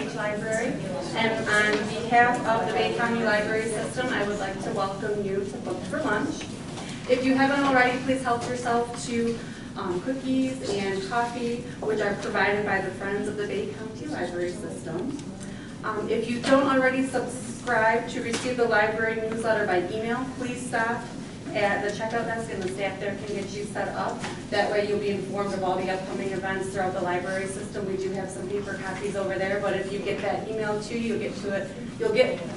Beach Library. And on behalf of the Bay County Library System, I would like to welcome you to Book for Lunch. If you haven't already, please help yourself to cookies and coffee, which are provided by the Friends of the Bay County Library System. If you don't already subscribe to receive the library newsletter by email, please stop at the checkout desk and the staff there can get you set up. That way you'll be informed of all the upcoming events throughout the library system. We do have some paper copies over there, but if you get that email too, you'll get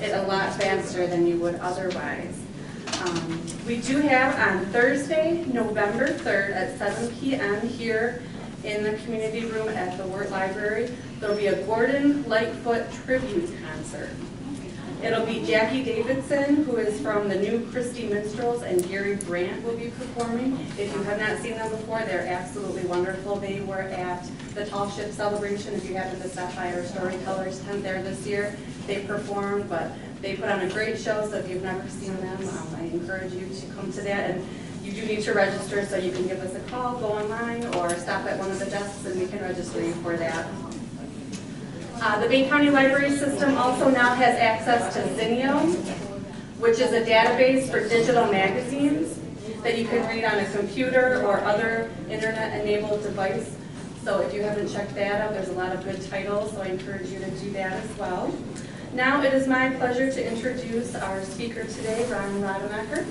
it a lot faster than you would otherwise. We do have on Thursday, November 3rd at 7 p.m. here in the community room at the Wirt Library, there'll be a Gordon Lightfoot tribute concert. It'll be Jackie Davidson, who is from the New Christie Minstrels, and Gary Brandt will be performing. If you have not seen them before, they're absolutely wonderful. They were at the Tall Ship Celebration. If you happen to stop by our Storytellers tent there this year, they performed, but they put on a great show, so if you've never seen them, I encourage you to come to that. And you do need to register, so you can give us a call, go online, or stop at one of the desks and we can register you for that. The Bay County Library System also now has access to Zinio, which is a database for digital magazines that you can read on a computer or other internet-enabled device. So if you haven't checked that out, there's a lot of good titles, so I encourage you to do that as well. Now it is my pleasure to introduce our speaker today, Ron Rademacher.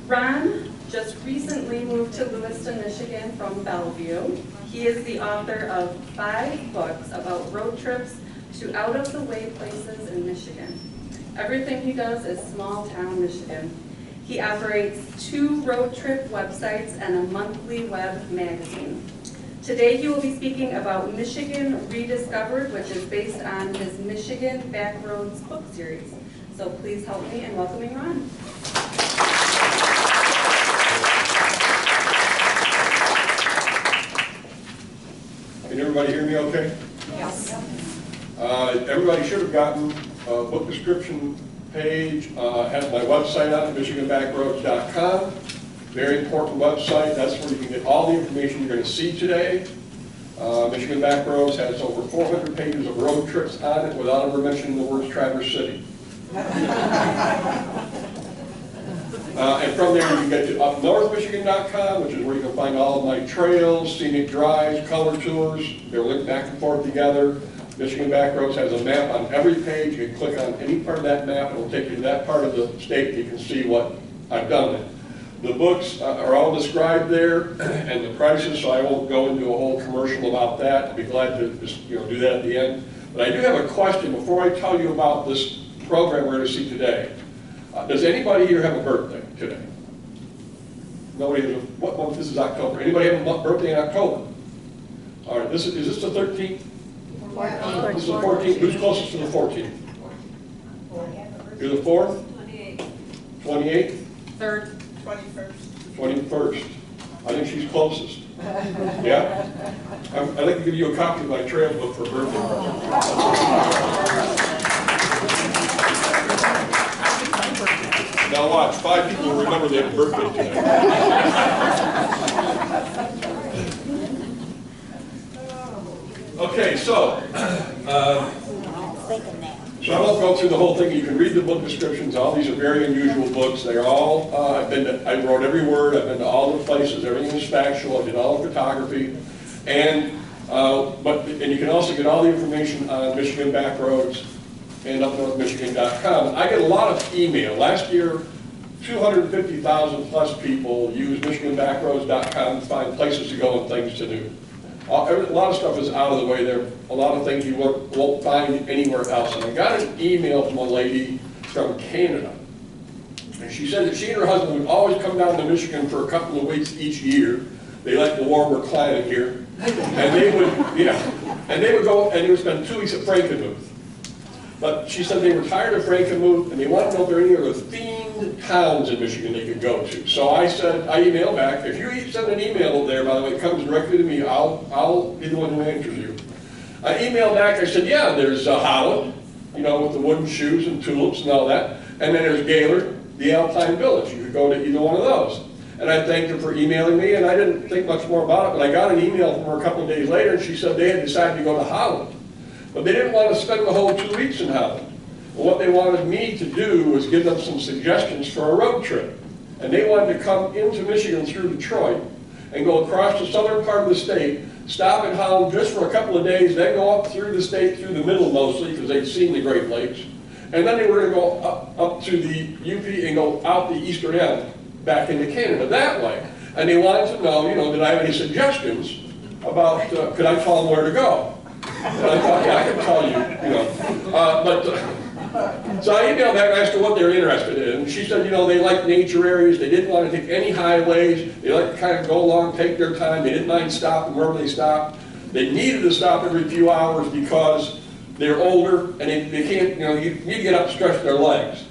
Ron just recently moved to Lewiston, Michigan from Bellevue. He is the author of 5 books about road trips to out-of-the-way places in Michigan. Everything he does is small-town Michigan. He operates 2 road trip websites and a monthly web magazine. Today he will be speaking about Michigan Rediscovered, which is based on his Michigan Backroads book series. So please help me in welcoming Ron. Can everybody hear me okay? Yes. Everybody should have gotten a book description page. Has my website on it, michiganbackroads.com. Very important website. That's where you can get all the information you're going to see today. Michigan Backroads has over 400 pages of road trips on it without ever mentioning the words Traverse City. And from there you can get to upnorthmichigan.com, which is where you can find all of my trails, scenic drives, color tours. They're linked back and forth together. Michigan Backroads has a map on every page. You can click on any part of that map, and it will take you to that part of the state, and you can see what I've done there. The books are all described there, and the prices, so I won't go into a whole commercial about that. I'll be glad to just, do that at the end. But I do have a question before I tell you about this program we're going to see today. Does anybody here have a birthday today? Nobody has what month? This is October. Anybody have a birthday in October? All right, is this the 13th? 14th. This is the 14th. Who's closest to the 14th? You're the 4th? 28th. 28th? 3rd. 21st. 21st. I think she's closest. Yeah? I'd like to give you a copy of my trail book for birthday present. Now watch, 5 people will remember they have a birthday today. Okay, so I won't go through the whole thing. You can read the book descriptions. All these are very unusual books. They're all, I wrote every word. I've been to all the places. Everything is factual. I did all the photography. And you can also get all the information on Michigan Backroads and upnorthmichigan.com. I get a lot of email. Last year, 250,000 plus people used michiganbackroads.com to find places to go and things to do. A lot of stuff is out of the way there. A lot of things you won't find anywhere else. And I got an email from a lady from Canada. And she said that she and her husband would always come down to Michigan for a couple of weeks each year. They like the warmer climate here. And they would go and they would spend 2 weeks at Frankenmuth. But she said they were tired of Frankenmuth and they wanted to know if there are any other themed towns in Michigan they could go to. So I emailed back. If you send an email there, by the way, it comes directly to me. I'll be the one who answers you. I emailed back. I said, yeah, there's Holland, with the wooden shoes and tulips and all that. And then there's Gaylord, the Alpine Village. You could go to either one of those. And I thanked her for emailing me, and I didn't think much more about it. But I got an email from her a couple of days later, and she said they had decided to go to Holland. But they didn't want to spend the whole 2 weeks in Holland. Well, what they wanted me to do was give them some suggestions for a road trip. And they wanted to come into Michigan through Detroit and go across the southern part of the state, stop in Holland just for a couple of days, then go up through the state, through the middle mostly, because they'd seen the Great Lakes. And then they were going to go up to the UP and go out the eastern end, back into Canada that way. And they wanted to know, did I have any suggestions about, could I tell them where to go? And I thought, yeah, I can tell you, so I emailed back and asked her what they were interested in. And she said, they like nature areas, they didn't want to take any highways, they like to kind of go along, take their time, they didn't mind stopping wherever they stopped. They needed to stop every few hours because they're older and they can't, you need to get up and stretch their legs.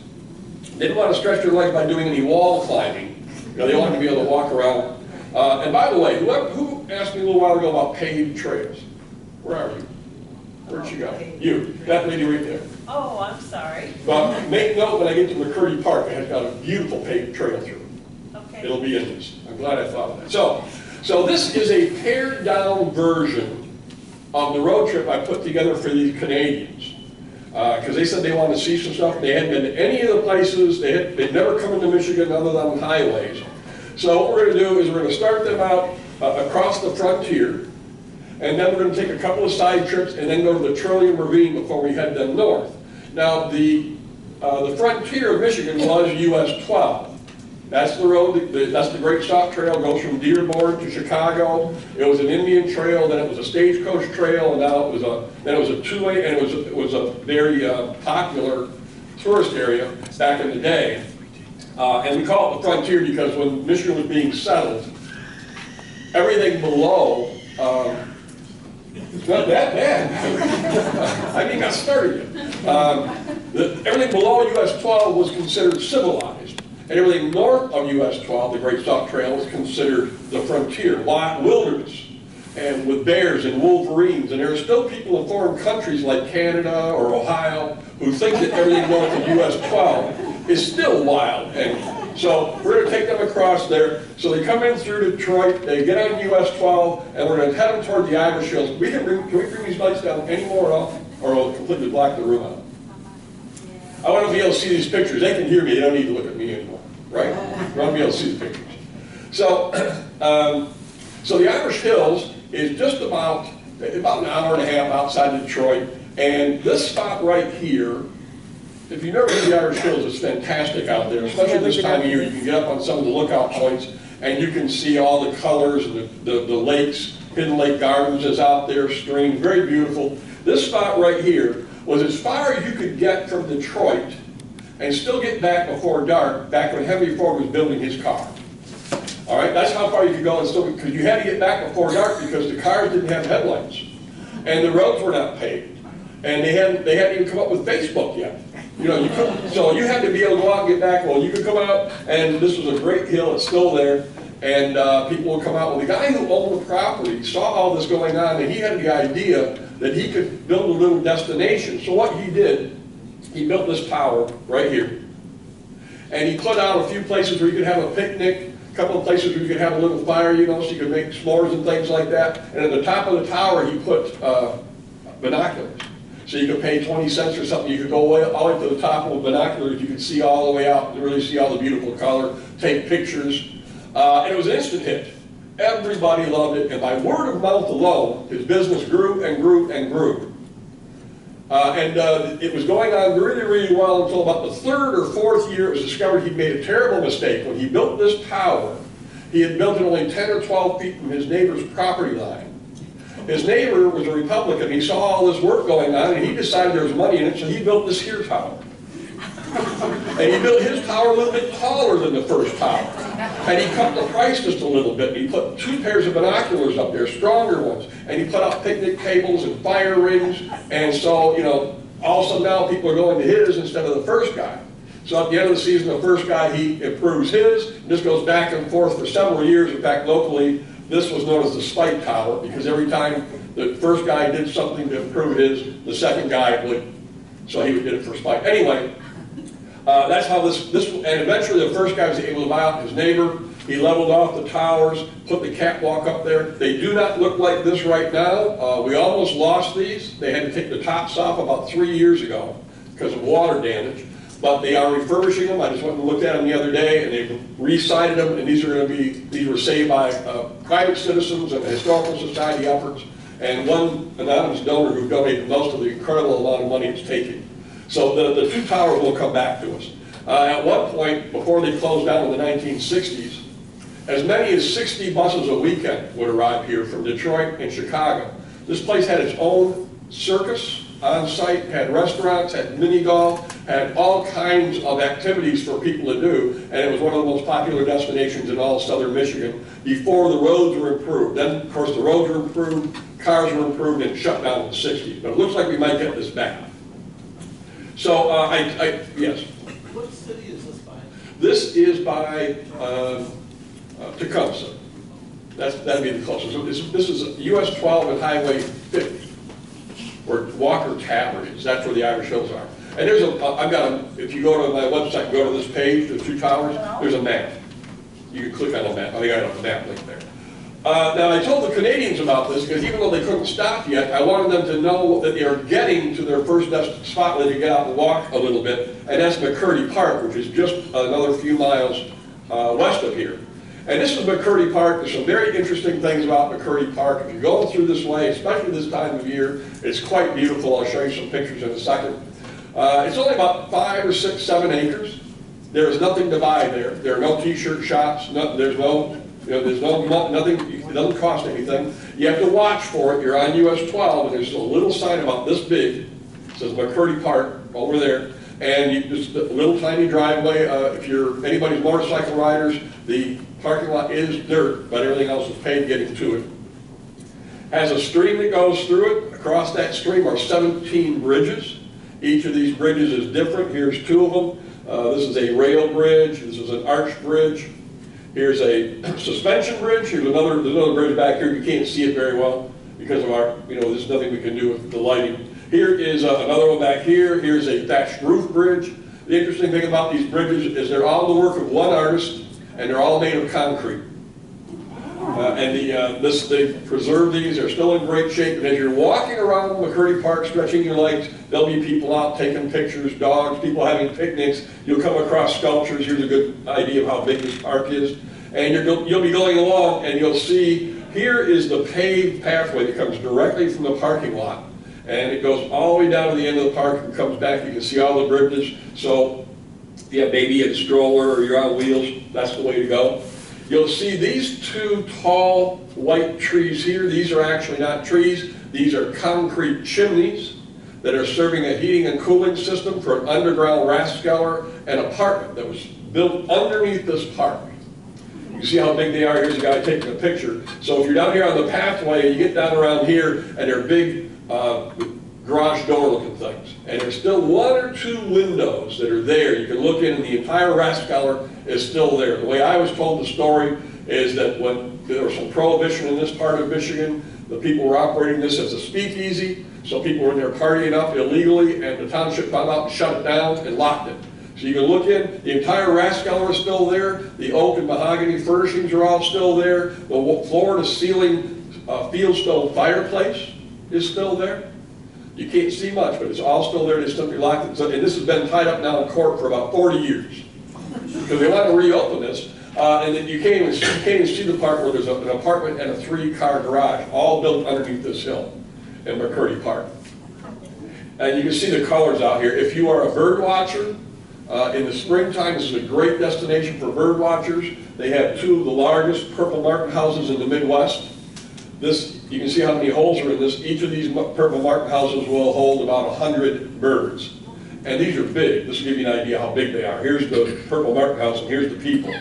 They didn't want to stretch their legs by doing any wall climbing. They wanted to be able to walk around. And by the way, who asked me a little while ago about paved trails? Where are you? Where'd she go? You, that lady right there. Oh, I'm sorry. But make note when I get to McCurdy Park, it has got a beautiful paved trail through. Okay. It'll be in this. I'm glad I thought of that. So this is a pared down version of the road trip I put together for the Canadians. Because they said they wanted to see some stuff. They hadn't been to any of the places. They'd never come into Michigan other than highways. So what we're going to do is we're going to start them out across the frontier. And then we're going to take a couple of side trips and then go to the Trillium Ravine before we head them north. Now, the frontier of Michigan was US 12. That's the road, that's the Great Stock Trail, goes from Dearborn to Chicago. It was an Indian trail, then it was a stagecoach trail, and now it was a two-way, and it was a very popular tourist area back in the day. And we call it the frontier because when Michigan was being settled, everything below, it's not that bad. I think I started it. Everything below US 12 was considered civilized. And everything north of US 12, the Great Stock Trail, was considered the frontier, wilderness, and with bears and wolverines. And there are still people in foreign countries like Canada or Ohio who think that everything north of US 12 is still wild. And so we're going to take them across there. So they come in through Detroit, they get on US 12, and we're going to head them toward the Irish Hills. Can we bring these lights down any more off, or it'll completely block the room out? I want to be able to see these pictures. They can hear me, they don't need to look at me anymore, right? I want to be able to see the pictures. So, so the Irish Hills is just about an hour and a half outside of Detroit, and this spot right here, if you've never been to the Irish Hills, it's fantastic out there, especially this time of year. You can get up on some of the lookout points, and you can see all the colors and the lakes. Hidden Lake Gardens is out there, streams, very beautiful. This spot right here was as far as you could get from Detroit and still get back before dark, back when Henry Ford was building his car. All right, that's how far you could go, and still, because you had to get back before dark because the cars didn't have headlights, and the roads were not paved, and they hadn't even come up with Facebook yet. You couldn't, so you had to be able to go out and get back. Well, you could come out, and this was a great hill, it's still there, and people would come out. Well, the guy who owned the property saw all this going on, and he had the idea that he could build a little destination. So what he did, he built this tower right here, and he put out a few places where you could have a picnic, a couple of places where you could have a little fire, so you could make s'mores and things like that. And at the top of the tower, he put binoculars. So you could pay 20 cents or something. You could go all the way to the top with binoculars. You could see all the way out and really see all the beautiful color, take pictures. And it was an instant hit. Everybody loved it. And by word of mouth alone, his business grew and grew and grew. It was going on really, really well until about the third or fourth year it was discovered he'd made a terrible mistake. When he built this tower, he had built it only 10 or 12 feet from his neighbor's property line. His neighbor was a Republican. He saw all this work going on, and he decided there was money in it, so he built this here tower. And he built his tower a little bit taller than the first tower. And he cut the price just a little bit. He put 2 pairs of binoculars up there, stronger ones. And he put out picnic tables and fire rings. And so, all of a sudden now people are going to his instead of the first guy. So at the end of the season, the first guy, he improves his. And this goes back and forth for several years. In fact, locally, this was known as the Spite Tower, because every time the first guy did something to improve his, the second guy would, so he did it for spite. Anyway, that's how this, and eventually the first guy was able to buy out his neighbor, He leveled off the towers, put the catwalk up there. They do not look like this right now. We almost lost these. They had to take the tops off about 3 years ago because of water damage. But they are refurbishing them. I just went and looked at them the other day, and they've re-sided them, and these were saved by private citizens and historical society efforts, and one anonymous donor who donated most of the incredible amount of money it's taking. So the two towers will come back to us. At one point, before they closed down in the 1960s, as many as 60 buses a weekend would arrive here from Detroit and Chicago. This place had its own circus on site, had restaurants, had mini golf, had all kinds of activities for people to do, and it was one of the most popular destinations in all of southern Michigan before the roads were improved. Then, of course, the roads were improved, cars were improved, and shut down in the 60s. But it looks like we might get this back. So, yes? What city is this by? This is by Tecumseh. That'd be the closest. So this is US 12 and Highway 50. Where Walker Tavern is. That's where the Irish Hills are. And there's if you go to my website and go to this page, the two towers, there's a map. You can click on the map. I think I have a map link there. Now, I told the Canadians about this because even though they couldn't stop yet, I wanted them to know that they are getting to their first spot where they can get out and walk a little bit, and that's McCurdy Park, which is just another few miles west of here. And this is McCurdy Park. There's some very interesting things about McCurdy Park. If you're going through this way, especially this time of year, it's quite beautiful. I'll show you some pictures in a second. It's only about 5 or 6, 7 acres. There is nothing to buy there. There are no t-shirt shops. There's nothing. It doesn't cost anything. You have to watch for it. You're on US 12, and there's a little sign about this big. It says McCurdy Park over there. And just a little tiny driveway. If you're anybody's motorcycle riders, the parking lot is dirt, but everything else is paved getting to it. Has a stream that goes through it. Across that stream are 17 bridges. Each of these bridges is different. Here's 2 of them. This is a rail bridge. This is an arch bridge. Here's a suspension bridge. There's another bridge back here. You can't see it very well because of our, there's nothing we can do with the lighting. Here is another one back here. Here's a thatched roof bridge. The interesting thing about these bridges is they're all the work of one artist, and they're all made of concrete. They preserve these. They're still in great shape. And as you're walking around McCurdy Park, stretching your legs, there'll be people out taking pictures, dogs, people having picnics. You'll come across sculptures. Here's a good idea of how big this park is. And you'll be going along, and you'll see here is the paved pathway that comes directly from the parking lot. And it goes all the way down to the end of the park and comes back. You can see all the bridges. So if you have maybe a stroller or you're on wheels, that's the way to go. You'll see these 2 tall white trees here. These are actually not trees. These are concrete chimneys that are serving a heating and cooling system for an underground Rathskeller and apartment that was built underneath this park. You see how big they are? Here's a guy taking a picture. So if you're down here on the pathway, you get down around here, and they're big garage door looking things. And there's still 1 or 2 windows that are there. You can look in, and the entire Rathskeller is still there. The way I was told the story is that when there was some prohibition in this part of Michigan, the people were operating this as a speakeasy, so people were in there partying up illegally, and the township found out and shut it down and locked it. So you can look in, the entire Rathskeller is still there, the oak and mahogany furnishings are all still there, the floor-to-ceiling fieldstone fireplace is still there. You can't see much, but it's all still there. They simply locked it. And this has been tied up now in court for about 40 years because they want to reopen this. And then you can't even see the part where there's an apartment and a 3-car garage, all built underneath this hill in McCurdy Park. And you can see the colors out here. If you are a bird watcher, in the springtime, this is a great destination for bird watchers. They have 2 of the largest purple martin houses in the Midwest. You can see how many holes are in this. Each of these purple martin houses will hold about 100 birds. And these are big. This will give you an idea how big they are. Here's the purple martin house, and here's the people.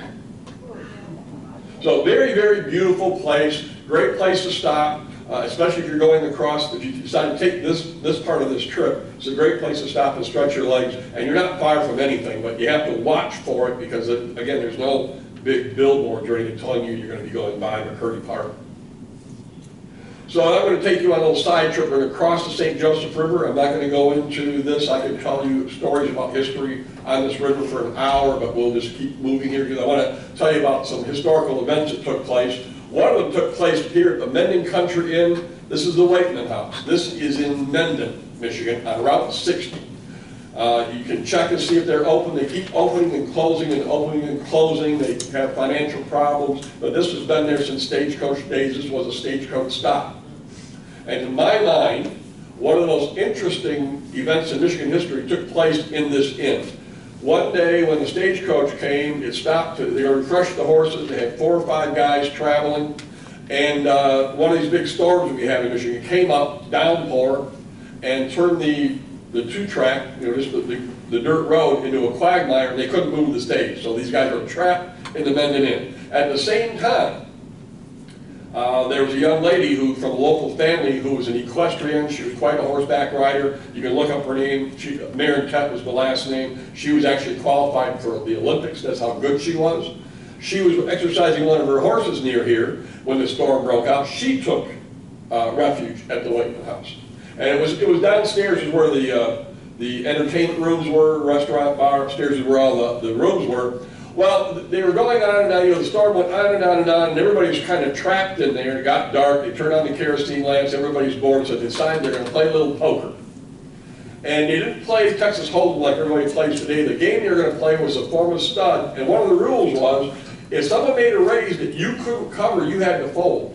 So very, very beautiful place. Great place to stop, especially if you're going across. If you decide to take this part of this trip, it's a great place to stop and stretch your legs. And you're not far from anything, but you have to watch for it because, again, there's no big billboards or anything telling you you're going to be going by McCurdy Park. So I'm going to take you on a little side trip. We're going to cross the St. Joseph River. I'm not going to go into this. I can tell you stories about history on this river for an hour, but we'll just keep moving here because I want to tell you about some historical events that took place. One of them took place here at the Menden Country Inn. This is the Wakeman House. This is in Menden, Michigan, on Route 60. You can check and see if they're open. They keep opening and closing and opening and closing. They have financial problems, but this has been there since stagecoach days. This was a stagecoach stop. And in my mind, one of the most interesting events in Michigan history took place in this inn. One day when the stagecoach came, it stopped. They refreshed the horses. They had 4 or 5 guys traveling. And one of these big storms we have in Michigan came up, downpour, and turned the 2-track, just the dirt road into a quagmire, and they couldn't move the stage. So these guys were trapped in the Menden Inn. At the same time, there was a young lady from a local family who was an equestrian. She was quite a horseback rider. You can look up her name. Maren Tett was the last name. She was actually qualified for the Olympics. That's how good she was. She was exercising one of her horses near here when the storm broke out. She took refuge at the Wakeman House. And it was downstairs is where the entertainment rooms were, restaurant, bar. Upstairs is where all the rooms were. Well, they were going on and on. The storm went on and on and on, and everybody was kind of trapped in there. It got dark. They turned on the kerosene lamps. Everybody's bored, so they decided they're going to play a little poker. And they didn't play Texas Hold'em like everybody plays today. The game they were going to play was a form of stud, and one of the rules was if someone made a raise that you couldn't cover, you had to fold.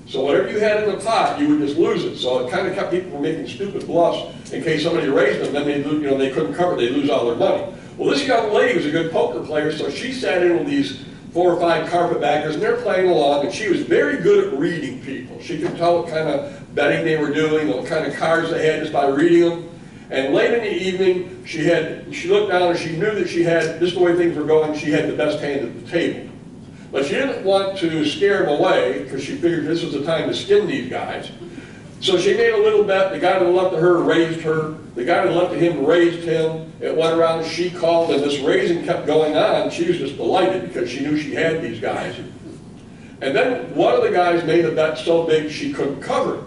So whatever you had in the pot, you would just lose it. So it kind of kept people from making stupid bluffs in case somebody raised them, then they couldn't cover, they'd lose all their money. Well, this young lady was a good poker player, so she sat in with these 4 or 5 carpetbaggers, and they're playing along, and she was very good at reading people. She could tell what kind of betting they were doing, what kind of cards they had just by reading them. And late in the evening, she looked down and she knew that this is the way things were going, she had the best hand at the table. But she didn't want to scare them away because she figured this was the time to skin these guys. So she made a little bet. The guy to the left of her raised her. The guy to the left of him raised him. It went around, she called, and this raising kept going on. She was just delighted because she knew she had these guys. And then one of the guys made a bet so big she couldn't cover it.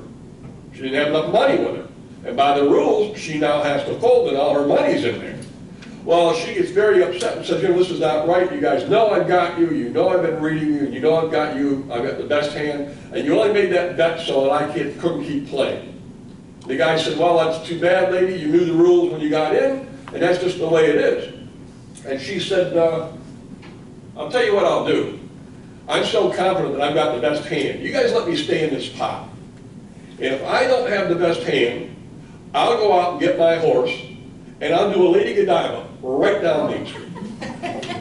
She didn't have enough money with her. And by the rules, she now has to fold and all her money's in there. Well, she gets very upset and says, this is not right. You guys know I've got you. You know I've been reading you. You know I've got you. I've got the best hand. And you only made that bet so that I couldn't keep playing. The guy said, well, that's too bad, lady. You knew the rules when you got in, and that's just the way it is. And she said, I'll tell you what I'll do. I'm so confident that I've got the best hand. You guys let me stay in this pot. And if I don't have the best hand, I'll go out and get my horse, and I'll do a Lady Godiva right down Main Street.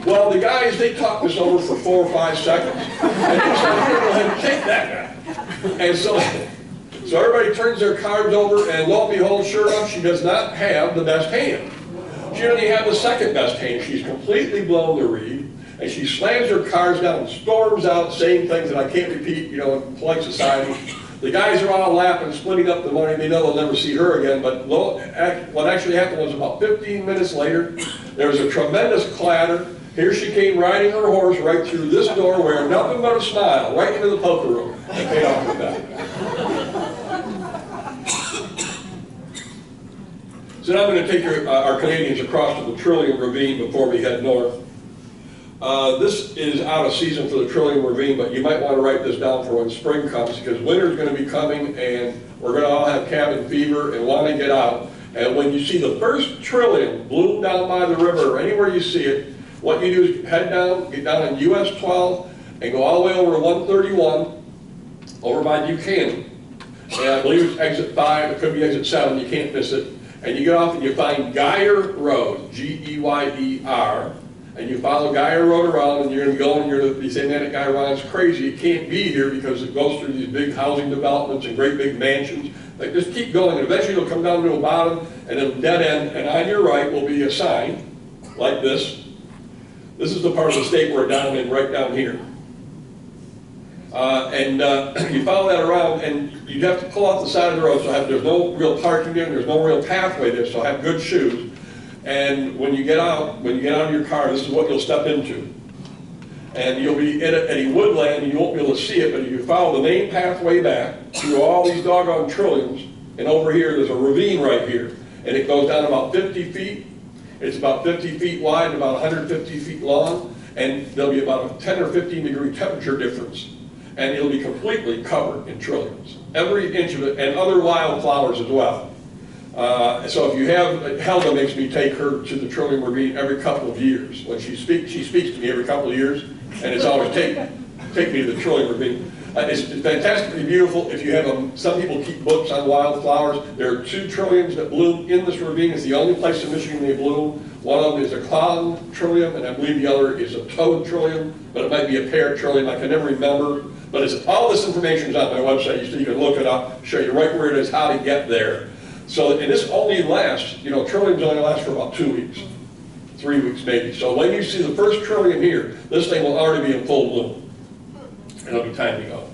Well, the guys, they talked this over for 4 or 5 seconds, and they said, here, go ahead and take that guy. And so everybody turns their cards over, and lo and behold, sure enough, she does not have the best hand. She only has the second best hand. She's completely blown the reed, and she slams her cards down and storms out saying things that I can't repeat, in polite society. The guys are all laughing, splitting up the money. They know they'll never see her again, but what actually happened was about 15 minutes later, there was a tremendous clatter. Here she came riding her horse right through this door, wearing nothing but a smile, right into the poker room, and paid off her bet. So now I'm going to take our Canadians across to the Trillium Ravine before we head north. This is out of season for the Trillium Ravine, but you might want to write this down for when spring comes, because winter is going to be coming, and we're going to all have cabin fever and want to get out. And when you see the first trillium bloom down by the river, or anywhere you see it, what you do is head down, get down on US 12, and go all the way over 131, over by Buchanan. And I believe it's exit 5, it could be exit 7, you can't miss it. And you get off and you find Geyer Road, G-E-Y-E-R, and you follow Geyer Road around, and you're going to go and you're going to be saying, man, that guy Ron's crazy. It can't be here because it goes through these big housing developments and great big mansions. Like, just keep going, and eventually it'll come down to a bottom, and it'll dead end, and on your right will be a sign like this. This is the part of the state we're down in, right down here. You follow that around, and you have to pull off the side of the road, so there's no real parking there, and there's no real pathway there, so have good shoes. And when you get out of your car, this is what you'll step into. And you'll be in a woodland, and you won't be able to see it, but if you follow the main pathway back through all these doggone trilliums, and over here, there's a ravine right here, and it goes down about 50 feet. It's about 50 feet wide and about 150 feet long, and there'll be about a 10 or 15 degree temperature difference, and it'll be completely covered in trilliums. Every inch of it, and other wildflowers as well. So if you have, Helga makes me take her to the Trillium Ravine every couple of years. When she speaks to me every couple of years, and it's always take me to the Trillium Ravine. It's fantastically beautiful. If you have some people keep books on wildflowers. There are 2 trilliums that bloom in this ravine. It's the only place in Michigan they bloom. One of them is a clown trillium, and I believe the other is a toad trillium, but it might be a pear trillium. I can never remember. But all this information is on my website, so you can look it up, show you right where it is, how to get there. So, and this only lasts, trilliums only last for about 2 weeks, 3 weeks maybe. So when you see the first trillium here, this thing will already be in full bloom. And it'll be time to go.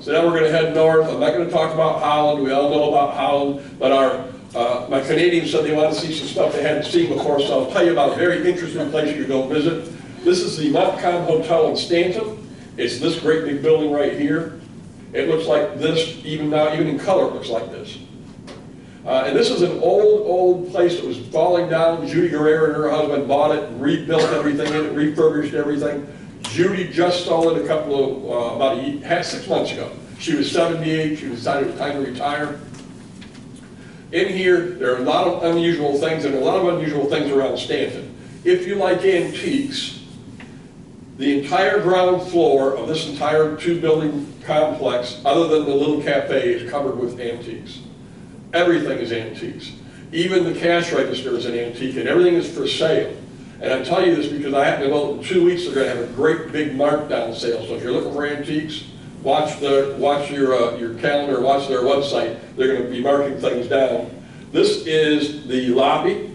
So now we're going to head north. I'm not going to talk about Holland. We all know about Holland, but my Canadians said they want to see some stuff they hadn't seen before, so I'll tell you about a very interesting place you can go visit. This is the Montcalm Hotel in Stanton. It's this great big building right here. It looks like this, even now, even in color, it looks like this. And this is an old place that was falling down. Judy Guerrero and her husband bought it, rebuilt everything in it, refurbished everything. Judy just sold it about 6 months ago. She was 78, she decided it was time to retire. In here, there are a lot of unusual things, and a lot of unusual things around Stanton. If you like antiques, the entire ground floor of this entire 2-building complex, other than the little cafe, is covered with antiques. Everything is antiques. Even the cash register is an antique, and everything is for sale. And I tell you this because I happen to know in 2 weeks they're going to have a great big markdown sale. So if you're looking for antiques, watch your calendar, watch their website. They're going to be marking things down. This is the lobby,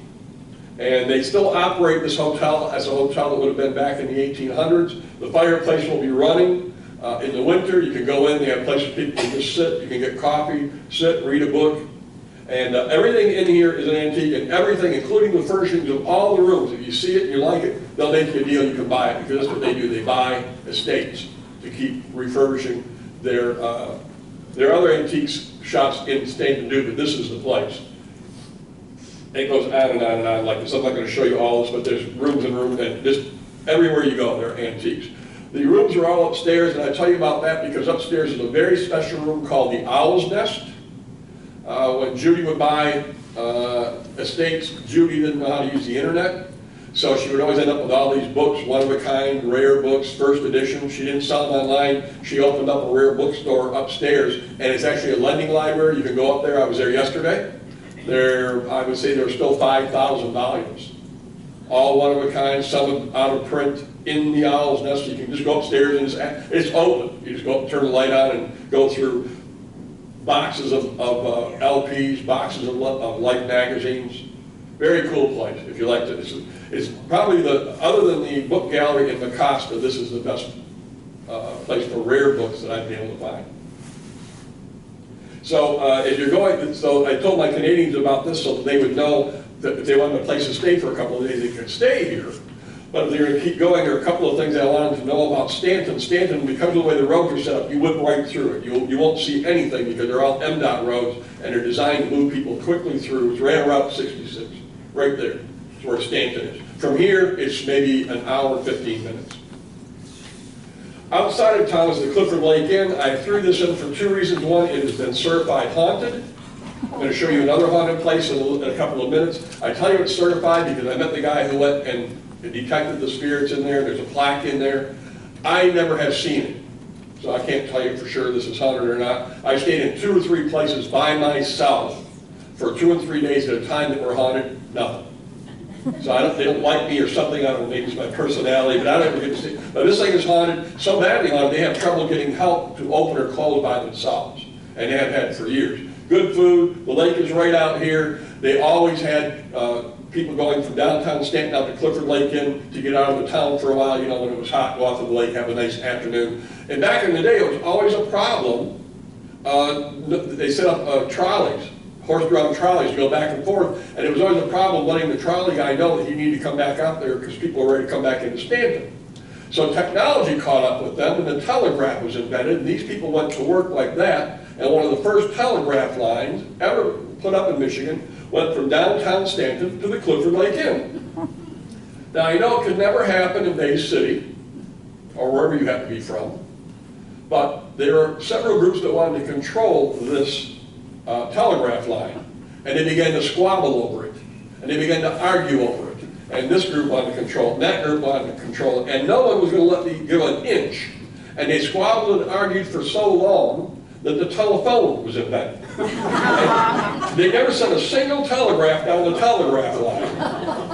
and they still operate this hotel as a hotel that would have been back in the 1800s. The fireplace will be running. In the winter, you can go in. They have places people can just sit. You can get coffee, sit, read a book. And everything in here is an antique, and everything, including the furnishings of all the rooms. If you see it and you like it, they'll make you a deal, you can buy it, because that's what they do. They buy estates to keep refurbishing their other antiques shops in Stanton do, but this is the place. It goes on and on and on like this. I'm not going to show you all this, but there's rooms and rooms, and just everywhere you go, there are antiques. The rooms are all upstairs, and I tell you about that because upstairs is a very special room called the Owl's Nest. When Judy would buy estates, Judy didn't know how to use the internet, so she would always end up with all these books, one-of-a-kind, rare books, first edition. She didn't sell them online. She opened up a rare bookstore upstairs, and it's actually a lending library. You can go up there. I was there yesterday. I would say there are still 5,000 volumes, all one-of-a-kind, some out of print, in the Owl's Nest. You can just go upstairs, and it's open. You just go up and turn the light on and go through boxes of LPs, boxes of Life magazines. Very cool place, if you like it. It's probably other than the book gallery in Mecosta, this is the best place for rare books that I've been able to find. So if you're going, so I told my Canadians about this so that they would know that if they wanted a place to stay for a couple of days, they could stay here. But if they're going to keep going, there are a couple of things I wanted to know about Stanton. Stanton, because of the way the roads are set up, you wouldn't right through it. You won't see anything because they're all MDOT roads, and they're designed to move people quickly through. It's right on Route 66, right there. It's where Stanton is. From here, it's maybe an hour, 15 minutes. Outside of town is the Clifford Lake Inn. I threw this in for 2 reasons. One, it has been certified haunted. I'm going to show you another haunted place in a couple of minutes. I tell you it's certified because I met the guy who went and detected the spirits in there. There's a plaque in there. I never have seen it, so I can't tell you for sure this is haunted or not. I stayed in 2 or 3 places by myself for 2 and 3 days at a time that were haunted. Nothing. So they don't like me or something. I don't know, maybe it's my personality, but I don't ever get to see. But this thing is haunted, so badly haunted, they have trouble getting help to open or close by themselves, and they have had for years. Good food. The lake is right out here. They always had people going from downtown Stanton out to Clifford Lake Inn to get out of the town for a while, you know, when it was hot, go off to the lake, have a nice afternoon. And back in the day, it was always a problem. They set up trolleys horse-drawn trolleys to go back and forth, and it was always a problem letting the trolley guy know that he needed to come back out there because people were ready to come back into Stanton. So technology caught up with them, and the telegraph was invented, and these people went to work like that, and one of the first telegraph lines ever put up in Michigan went from downtown Stanton to the Clifford Lake Inn. Now, I know it could never happen in Bay City, or wherever you have to be from, but there are several groups that wanted to control this telegraph line, and they began to squabble over it, and they began to argue over it, and this group wanted to control it, and that group wanted to control it, and no one was going to let me give an inch, and they squabbled and argued for so long that the telephone was invented. They never sent a single telegraph down the telegraph line.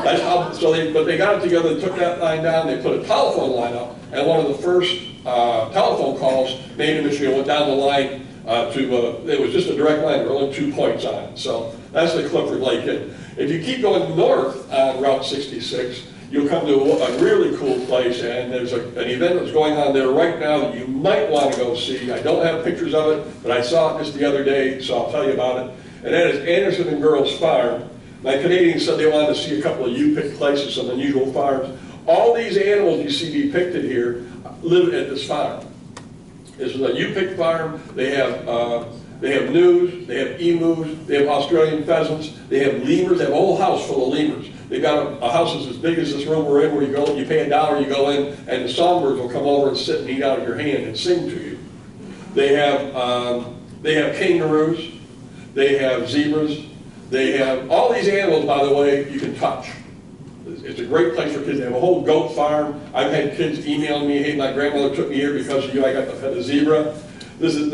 That's how, but they got it together, they took that line down, they put a telephone line up, and one of the first telephone calls made in Michigan went down the line it was just a direct line, there were only 2 points on it. So that's the Clifford Lake Inn. If you keep going north on Route 66, you'll come to a really cool place, and there's an event that's going on there right now that you might want to go see. I don't have pictures of it, but I saw it just the other day, so I'll tell you about it. And that is Anderson and Girls Farm. My Canadians said they wanted to see a couple of U-pick places, some unusual farms. All these animals you see depicted here live at this farm. This is a U-pick farm. They have gnus, they have emus, they have Australian pheasants, they have lemurs. They have a whole house full of lemurs. They've got a house that's as big as this room we're in, where you go, you pay $1, you go in, and the songbirds will come over and sit and eat out of your hand and sing to you. They have kangaroos, they have zebras, they have all these animals, by the way, you can touch. It's a great place for kids. They have a whole goat farm. I've had kids emailing me, hey, my grandmother took me here because of you, I got to pet a zebra. This is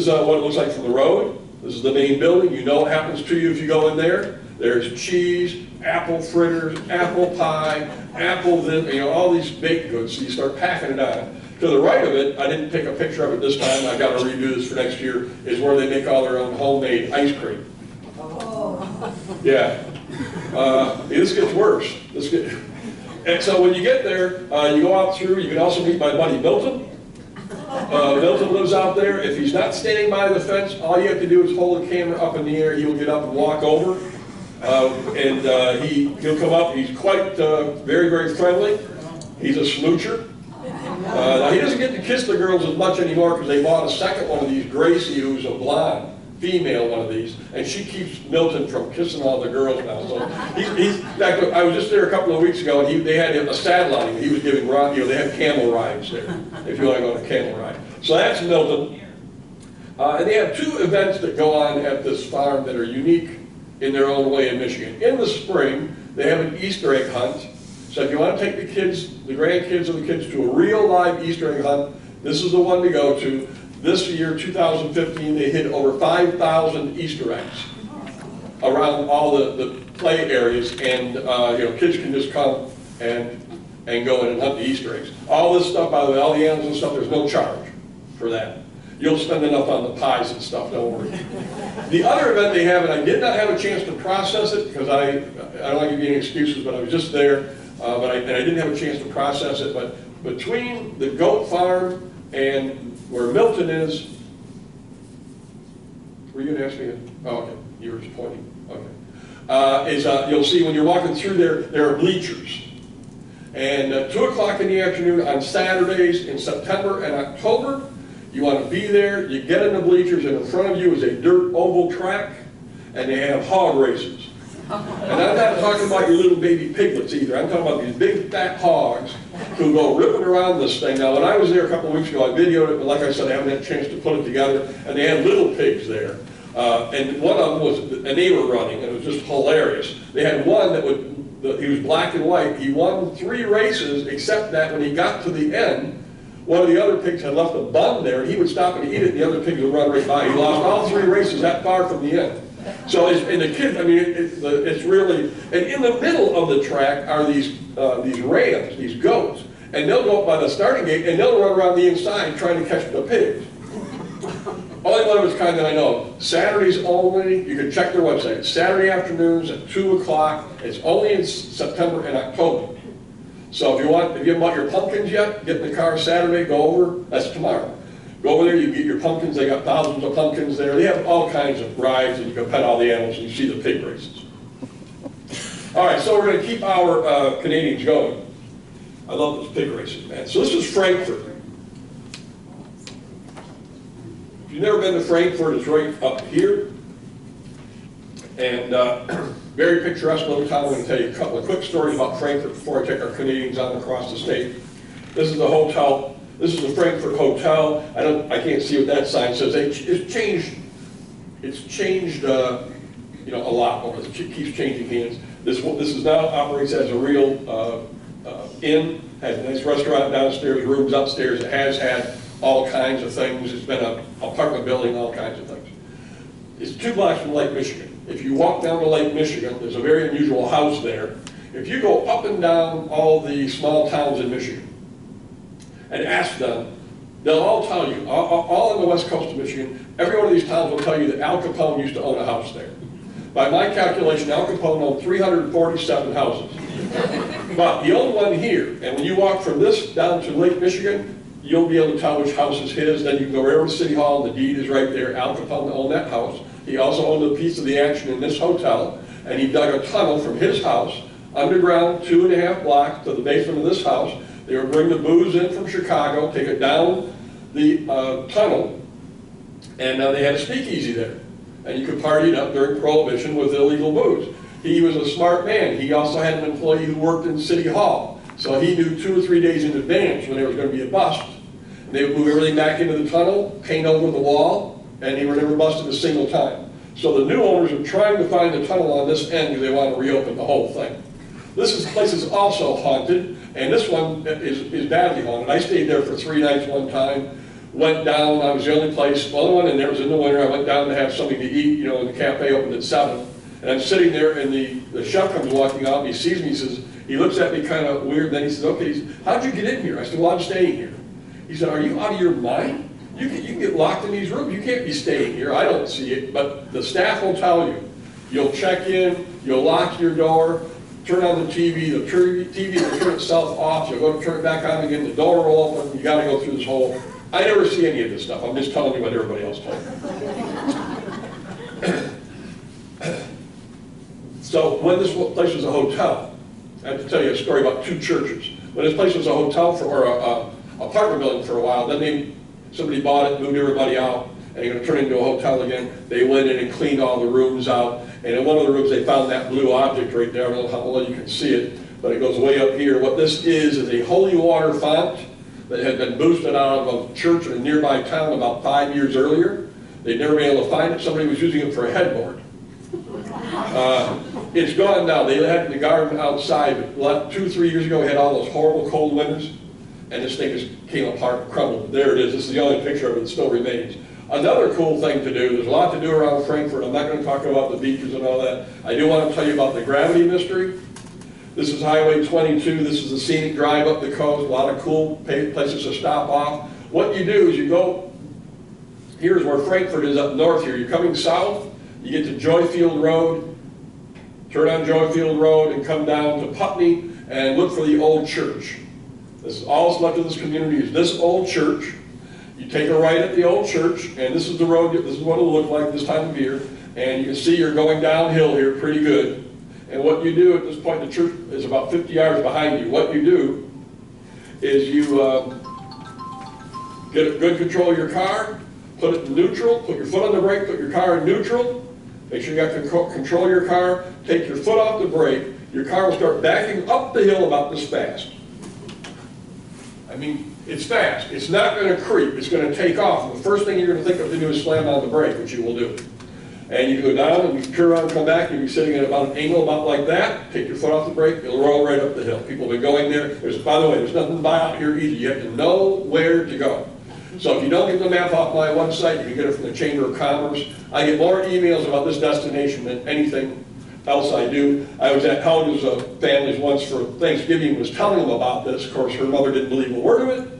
what it looks like from the road. This is the main building. You know what happens to you if you go in there. There's cheese, apple fritters, apple pie, apple this, all these baked goods, so you start packing it on. To the right of it, I didn't take a picture of it this time, I've got to redo this for next year, is where they make all their own homemade ice cream. Yeah. This gets worse. And so when you get there, you go out through, you can also meet my buddy Milton. Milton lives out there. If he's not standing by the fence, all you have to do is hold the camera up in the air. He'll get up and walk over. He'll come up. He's quite very, very friendly. He's a smoocher. Now he doesn't get to kiss the girls as much anymore because they bought a second one of these, Gracie, who's a blonde female one of these, and she keeps Milton from kissing all the girls now. So in fact, I was just there a couple of weeks ago, and they had a saddle on him. He was giving Ron, they have camel rides there, if you want to go on a camel ride. So that's Milton. And they have 2 events that go on at this farm that are unique in their own way in Michigan. In the spring, they have an Easter egg hunt. So if you want to take the kids, the grandkids and the kids, to a real live Easter egg hunt, this is the one to go to. This year, 2015, they hid over 5,000 Easter eggs around all the play areas, and kids can just come and go in and hunt the Easter eggs. All this stuff, by the way, all the animals and stuff, there's no charge for that. You'll spend enough on the pies and stuff, don't worry. The other event they have, and I did not have a chance to process it because I don't want to give you any excuses, but I was just there, and I didn't have a chance to process it. But between the goat farm and where Milton is, were you going to ask me? Oh, okay, you were just pointing. Okay, you'll see when you're walking through there are bleachers. And at 2 o'clock in the afternoon on Saturdays in September and October, you want to be there, you get in the bleachers, and in front of you is a dirt oval track, and they have hog races. And I'm not talking about your little baby piglets either. I'm talking about these big fat hogs who go ripping around this thing. Now, when I was there a couple of weeks ago, I videoed it, but like I said, I haven't had a chance to put it together, and they had little pigs there. And one of them was, and they were running, and it was just hilarious. They had one he was black and white. He won 3 races, except that when he got to the end, one of the other pigs had left a bun there, and he would stop and eat it, and the other pigs would run right by. He lost all 3 races that far from the end. So, and the kids, I mean, it's really, and in the middle of the track are these rams, these goats, and they'll go up by the starting gate, and they'll run around the inside trying to catch the pigs. Only one of its kind that I know. Saturdays only, you can check their website. Saturday afternoons at 2 o'clock. It's only in September and October. So if you haven't bought your pumpkins yet, get in the car Saturday, go over, that's tomorrow. Go over there, you get your pumpkins, they got thousands of pumpkins there. They have all kinds of rides, and you can pet all the animals, and you see the pig races. All right, so we're going to keep our Canadians going. I love those pig races, man. So this is Frankfurt. If you've never been to Frankfurt, it's right up here. And very picturesque little town. I'm going to tell you a couple of quick stories about Frankfurt before I take our Canadians on across the state. This is the hotel. This is the Frankfurt Hotel. I can't see what that sign says. It's changed. It's changed, you know, a lot more. It keeps changing hands. This is now operates as a real inn. Has a nice restaurant downstairs, rooms upstairs. It has had all kinds of things. It's been an apartment building, all kinds of things. It's 2 blocks from Lake Michigan. If you walk down to Lake Michigan, there's a very unusual house there. If you go up and down all the small towns in Michigan and ask them, they'll all tell you, all on the west coast of Michigan, every one of these towns will tell you that Al Capone used to own a house there. By my calculation, Al Capone owned 347 houses. But he owned one here, and when you walk from this down to Lake Michigan, you'll be able to tell which house is his. Then you can go right over to City Hall, and the deed is right there. Al Capone owned that house. He also owned a piece of the action in this hotel, and he dug a tunnel from his house underground 2.5 blocks to the basement of this house. They would bring the booze in from Chicago, take it down the tunnel, and they had a speakeasy there. And you could party it up during Prohibition with illegal booze. He was a smart man. He also had an employee who worked in City Hall. So he knew 2 or 3 days in advance when there was going to be a bust. And they would move everything back into the tunnel, paint over the wall, and they were never busted a single time. So the new owners are trying to find the tunnel on this end because they want to reopen the whole thing. This place is also haunted, and this one is badly haunted. I stayed there for 3 nights one time. Went down, I was the only place, the only one in there was in the winter. I went down to have something to eat, you know, and the cafe opened at 7. And I'm sitting there, and the chef comes walking out, and he sees me, he says, he looks at me kind of weird, then he says, okay, how'd you get in here? I said, well, I'm staying here. He said, are you out of your mind? You can get locked in these rooms. You can't be staying here. I don't see it, but the staff will tell you. You'll check in, you'll lock your door, turn on the TV will turn itself off, you'll go to turn it back on again, the door will open, you gotta go through this whole, I never see any of this stuff. I'm just telling you what everybody else told me. So when this place was a hotel, I have to tell you a story about 2 churches. When this place was a hotel or a apartment building for a while, then somebody bought it, moved everybody out, and they're going to turn it into a hotel again. They went in and cleaned all the rooms out, and in one of the rooms they found that blue object right there. I don't know how well you can see it, but it goes way up here. What this is a holy water font that had been boosted out of a church in a nearby town about 5 years earlier. They'd never been able to find it. Somebody was using it for a headboard. It's gone now. They had it in the garden outside. 2 or 3 years ago, we had all those horrible cold winters, and this thing just came apart and crumbled. There it is. This is the only picture of it that still remains. Another cool thing to do, there's a lot to do around Frankfurt. I'm not going to talk about the beaches and all that. I do want to tell you about the gravity mystery. This is Highway 22. This is the scenic drive up the coast. A lot of cool places to stop off. What you do is you go, here's where Frankfurt is up north here. You're coming south, you get to Joyfield Road, turn on Joyfield Road and come down to Putney and look for the old church. This is all that's left of this community is this old church. You take a right at the old church, and this is the road, this is what it'll look like this time of year. And you can see you're going downhill here pretty good. And what you do at this point, the church is about 50 yards behind you. What you do is you get a good control of your car, put it in neutral, put your foot on the brake, put your car in neutral, make sure you got control of your car, take your foot off the brake, your car will start backing up the hill about this fast. I mean, it's fast. It's not going to creep. It's going to take off. And the first thing you're going to think of to do is slam on the brake, which you will do. And you go down and you turn around and come back, and you'll be sitting at about an angle about like that. Take your foot off the brake, it'll roll right up the hill. People have been going there. By the way, there's nothing to buy out here either. You have to know where to go. So if you don't get the map off my website, you can get it from the Chamber of Commerce. I get more emails about this destination than anything else I do. I was at Helga's family's once for Thanksgiving and was telling them about this. Of course, her mother didn't believe a word of it.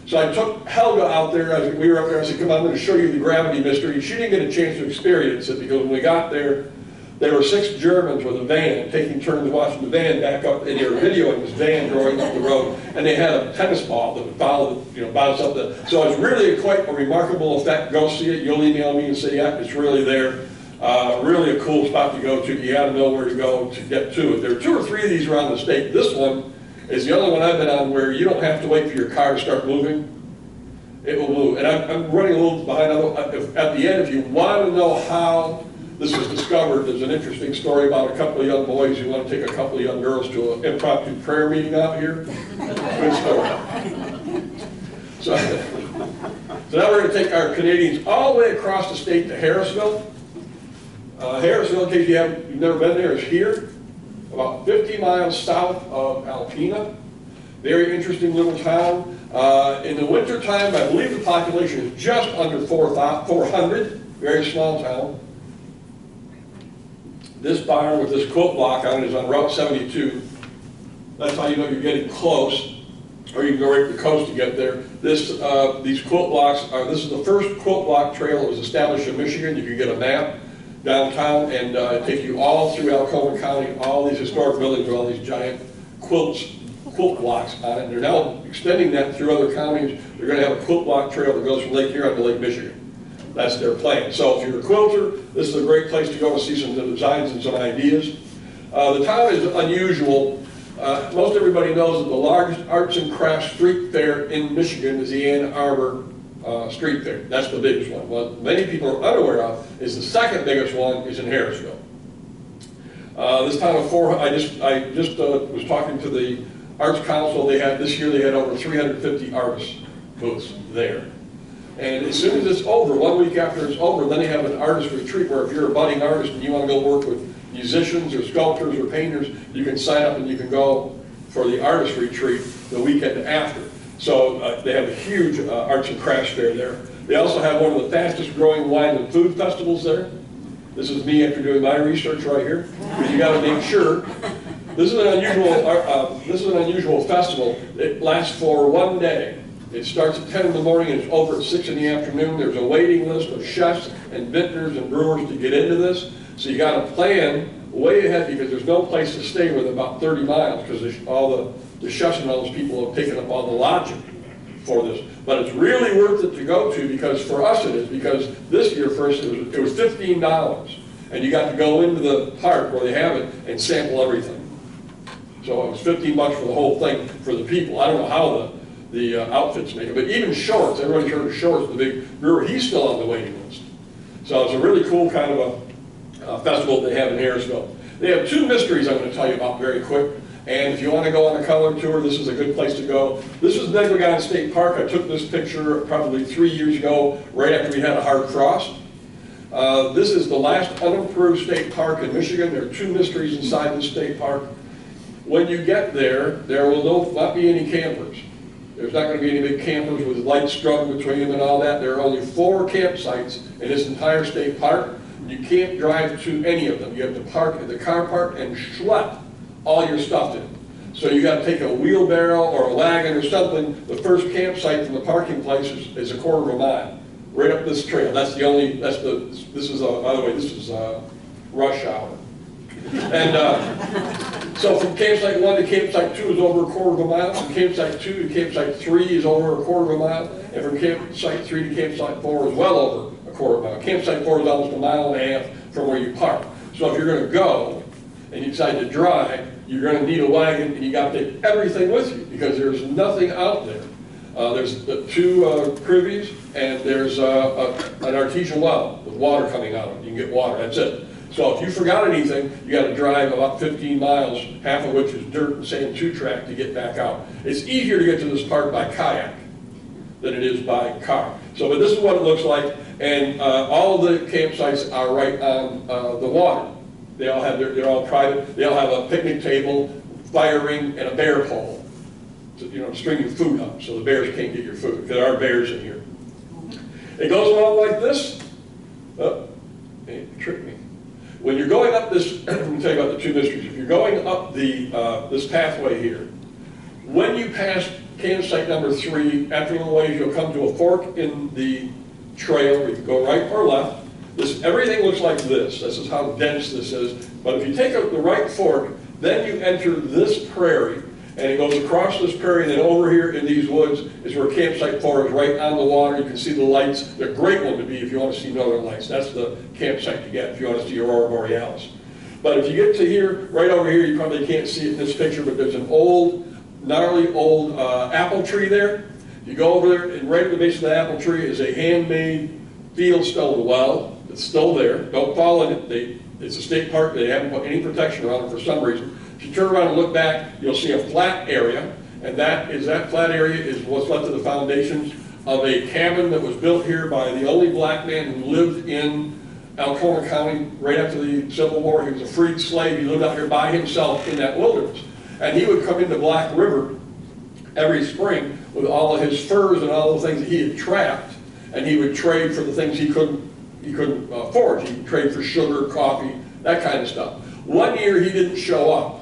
So I took Helga out there, we were up there, I said, come on, I'm going to show you the gravity mystery. She didn't get a chance to experience it because when we got there, There were 6 Germans with a van, taking turns watching the van back up, and they were videoing this van going up the road, and they had a tennis ball that would bounce up the, so it's really quite a remarkable effect. Go see it, you'll email me and say, yeah, it's really there. Really a cool spot to go to. You gotta know where to go to get to it. There are 2 or 3 of these around the state. This one is the only one I've been on where you don't have to wait for your car to start moving. It will move. And I'm running a little behind. At the end, if you want to know how this was discovered, there's an interesting story about a couple of young boys who want to take a couple of young girls to an impromptu prayer meeting out here. Good story. So now we're going to take our Canadians all the way across the state to Harrisville. Harrisville, in case you've never been there, is here, about 50 miles south of Alpena. Very interesting little town. In the wintertime, I believe the population is just under 400, very small town. This barn with this quilt block on it is on Route 72. That's how you know you're getting close, or you can go right to the coast to get there. These quilt blocks this is the first quilt block trail that was established in Michigan. You can get a map downtown and take you all through Alcona County, all these historic buildings with all these giant quilt blocks on it. They're now extending that through other counties. They're going to have a quilt block trail that goes from Lake Huron to Lake Michigan. That's their plan. So if you're a quilter, this is a great place to go to see some designs and some ideas. The town is unusual. Most everybody knows that the largest arts and crafts street fair in Michigan is the Ann Arbor Street Fair. That's the biggest one. What many people are unaware of is the second biggest one is in Harrisville. This town of I just was talking to the Arts Council. This year they had over 350 artist booths there. And as soon as it's over, 1 week after it's over, then they have an artist retreat where if you're a budding artist and you want to go work with musicians or sculptors or painters, you can sign up and you can go for the artist retreat the weekend after. So they have a huge arts and crafts fair there. They also have one of the fastest growing wine and food festivals there. This is me after doing my research right here. Because you got to make sure. This is an unusual festival. It lasts for 1 day. It starts at 10 in the morning and it's over at 6 in the afternoon. There's a waiting list of chefs and vintners and brewers to get into this. So you got to plan way ahead because there's no place to stay within about 30 miles because all the chefs and all those people have taken up all the lodging for this. But it's really worth it to go to because for us it is, because this year first it was $15 and you got to go into the park where they have it and sample everything. So it was $15 for the whole thing for the people. I don't know how the outfits make it, but even Shorts, everybody's heard of Shorts, the big brewer, he's still on the waiting list. So it's a really cool kind of a festival they have in Harrisville. They have 2 mysteries I'm going to tell you about very quick. And if you want to go on a color tour, this is a good place to go. This is Negligon State Park. I took this picture probably 3 years ago, right after we had a hard frost. This is the last unimproved state park in Michigan. There are 2 mysteries inside this state park. When you get there, there will not be any campers. There's not going to be any big campers with lights strung between them and all that. There are only 4 campsites in this entire state park. You can't drive to any of them. You have to park at the car park and schlep all your stuff in. So you got to take a wheelbarrow or a wagon or something. The first campsite from the parking place is a quarter of a mile, right up this trail. By the way, this is rush hour. And so from campsite 1 to campsite 2 is over a quarter of a mile. From campsite 2 to campsite 3 is over a quarter of a mile. And from campsite 3 to campsite 4 is well over a quarter of a mile. Campsite 4 is almost a mile and a half from where you park. So if you're going to go and you decide to drive, you're going to need a wagon and you got to take everything with you because there's nothing out there. There's 2 privies and there's an artesian well with water coming out of it. You can get water, that's it. So if you forgot anything, you got to drive about 15 miles, half of which is dirt and sand 2-track to get back out. It's easier to get to this park by kayak than it is by car. So, but this is what it looks like, and all of the campsites are right on the water. They all have they're all private. They all have a picnic table, fire ring, and a bear pole to string your food up, so the bears can't get your food. There are bears in here. It goes along like this. Oh, it tricked me. When you're going up this, let me tell you about the 2 mysteries. If you're going up this pathway here, when you pass campsite number 3, after a little ways you'll come to a fork in the trail where you can go right or left. Everything looks like this. This is how dense this is. But if you take the right fork, then you enter this prairie, and it goes across this prairie, and then over here in these woods is where campsite 4 is, right on the water. You can see the lights. They're a great one to be if you want to see northern lights. That's the campsite to get if you want to see Aurora Borealis. But if you get to here, right over here, you probably can't see it in this picture, but there's an old, gnarly old apple tree there. You go over there, and right at the base of the apple tree is a handmade fieldstone well. It's still there. Don't fall in it. It's a state park. They haven't put any protection around it for some reason. If you turn around and look back, you'll see a flat area, and that flat area is what's left of the foundations of a cabin that was built here by the only black man who lived in Alcona County right after the Civil War. He was a freed slave. He lived out here by himself in that wilderness. And he would come into Black River every spring with all of his furs and all the things that he had trapped, and he would trade for the things he couldn't forage. He'd trade for sugar, coffee, that kind of stuff. One year he didn't show up,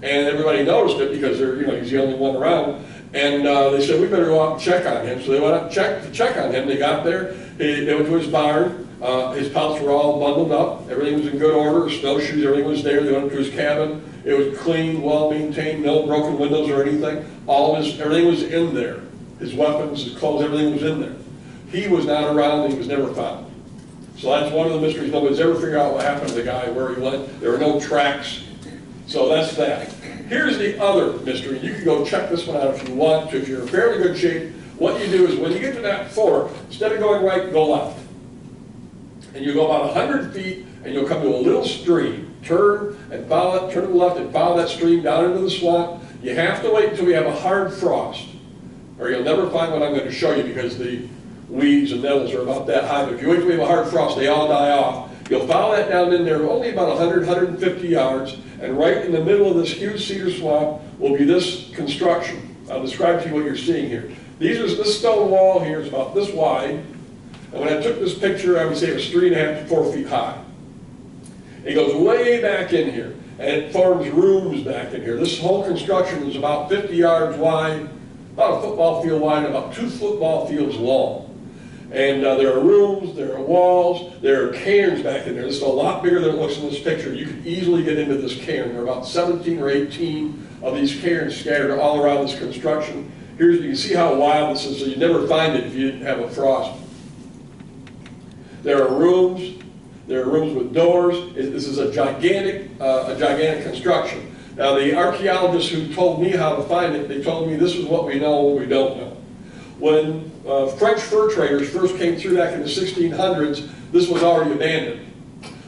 and everybody noticed it because he's the only one around. And they said, we better go out and check on him. So they went out to check on him. They got there. They went to his barn. His pelts were all bundled up. Everything was in good order. Snowshoes, everything was there. They went up to his cabin. It was clean, well-maintained, no broken windows or anything. Everything was in there. His weapons, his clothes, everything was in there. He was not around, and he was never found. So that's one of the mysteries. Nobody's ever figured out what happened to the guy, where he went. There were no tracks. So that's that. Here's the other mystery. You can go check this one out if you want to. If you're in fairly good shape, what you do is when you get to that fork, instead of going right, go left. And you go about 100 feet, and you'll come to a little stream. Turn and follow it, turn to the left and follow that stream down into the swamp. You have to wait until we have a hard frost, or you'll never find what I'm going to show you, because the weeds and nettles are about that high. But if you wait until we have a hard frost, they all die off. You'll follow that down in there only about 100, 150 yards, and right in the middle of this huge cedar swamp will be this construction. I'll describe to you what you're seeing here. This stone wall here is about this wide, and when I took this picture, I would say it was 3.5 to 4 feet high. It goes way back in here, and it forms rooms back in here. This whole construction is about 50 yards wide, about a football field wide, and about 2 football fields long. And there are rooms, there are walls, there are cairns back in there. This is a lot bigger than it looks in this picture. You could easily get into this cairn. There are about 17 or 18 of these cairns scattered all around this construction. You can see how wild this is, so you'd never find it if you didn't have a frost. There are rooms with doors. This is a gigantic construction. Now, the archaeologists who told me how to find it, they told me this is what we know and what we don't know. When French fur traders first came through back in the 1600s, this was already abandoned.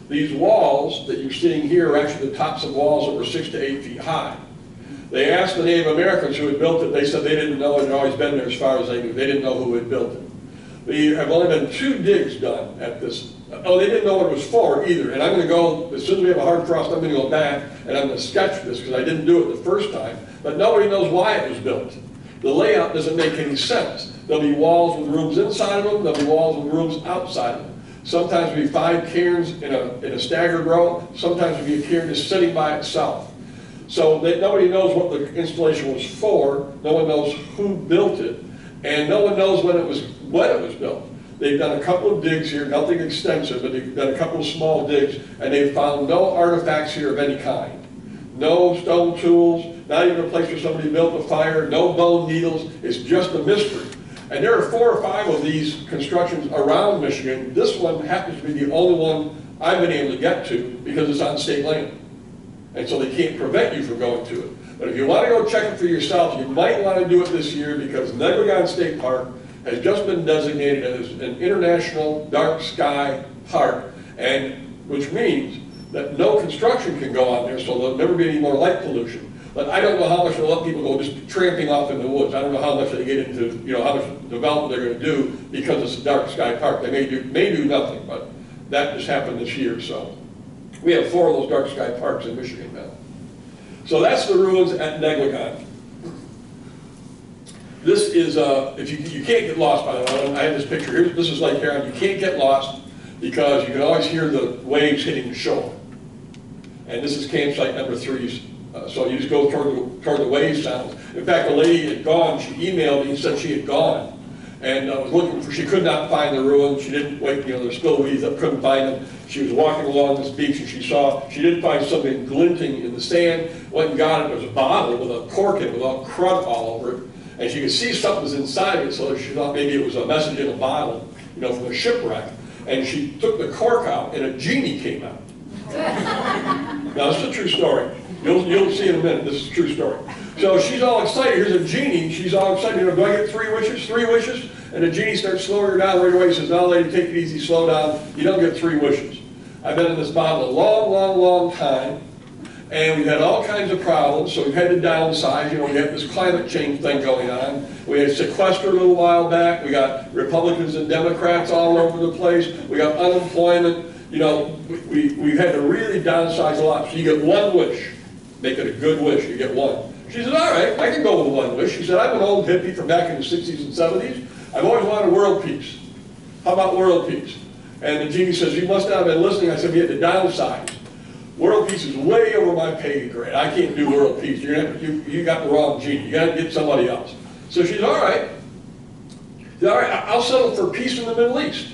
These walls that you're seeing here are actually the tops of walls that were 6 to 8 feet high. They asked the Native Americans who had built it. They said they didn't know. It had always been there as far as they knew. They didn't know who had built it. There have only been 2 digs done at this. Oh, they didn't know what it was for either. And I'm going to go, as soon as we have a hard frost, I'm going to go back and I'm going to sketch this, because I didn't do it the first time. But nobody knows why it was built. The layout doesn't make any sense. There'll be walls with rooms inside of them. There'll be walls with rooms outside of them. Sometimes there'll be 5 cairns in a staggered row. Sometimes there'll be a cairn just sitting by itself. So nobody knows what the installation was for. No one knows who built it. And no one knows when it was built. They've done a couple of digs here, nothing extensive, but they've done a couple of small digs, and they've found no artifacts here of any kind. No stone tools, not even a place where somebody built a fire, no bone needles. It's just a mystery. And there are 4 or 5 of these constructions around Michigan. This one happens to be the only one I've been able to get to because it's on state land. And so they can't prevent you from going to it. But if you want to go check it for yourself, you might want to do it this year, because Negligon State Park has just been designated as an international dark sky park, and which means that no construction can go on there, so there'll never be any more light pollution. But I don't know how much they'll let people go just tramping off in the woods. I don't know how much they get into, how much development they're going to do because it's a dark sky park. They may do nothing, but that just happened this year. So we have 4 of those dark sky parks in Michigan now. So that's the ruins at Negligon. This is, if you can't get lost, by the way. I have this picture here. This is Lake Huron. You can't get lost because you can always hear the waves hitting the shore. And this is campsite number 3. So you just go toward the wave sounds. In fact, a lady had gone. She emailed me and said she had gone. and was looking for, she could not find the ruins. She didn't wait, you know, there's still weeds up, couldn't find them. She was walking along this beach and she did find something glinting in the sand, went and got it. It was a bottle with a cork in it, with all crud all over it. And she could see something was inside it, so she thought maybe it was a message in a bottle, you know, from a shipwreck. And she took the cork out and a genie came out. Now, this is a true story. You'll see in a minute, this is a true story. So she's all excited, here's a genie, she's all excited, you know, do I get 3 wishes? 3 wishes? And the genie starts slowing her down right away. He says, no lady, take it easy, slow down, you don't get 3 wishes. I've been in this bottle a long, long, long time, and we've had all kinds of problems, so we've had to downsize, you know, we have this climate change thing going on. We had sequester a little while back, we got Republicans and Democrats all over the place, we got unemployment, you know, we've had to really downsize a lot. So you get 1 wish, make it a good wish, you get 1. She says, all right, I can go with 1 wish. She said, I'm an old hippie from back in the 60s and 70s. I've always wanted world peace. How about world peace? And the genie says, you must not have been listening. I said, we had to downsize. World peace is way over my pay grade. I can't do world peace. You got the wrong genie. You got to get somebody else. So she's all right. She's all right, I'll settle for peace in the Middle East.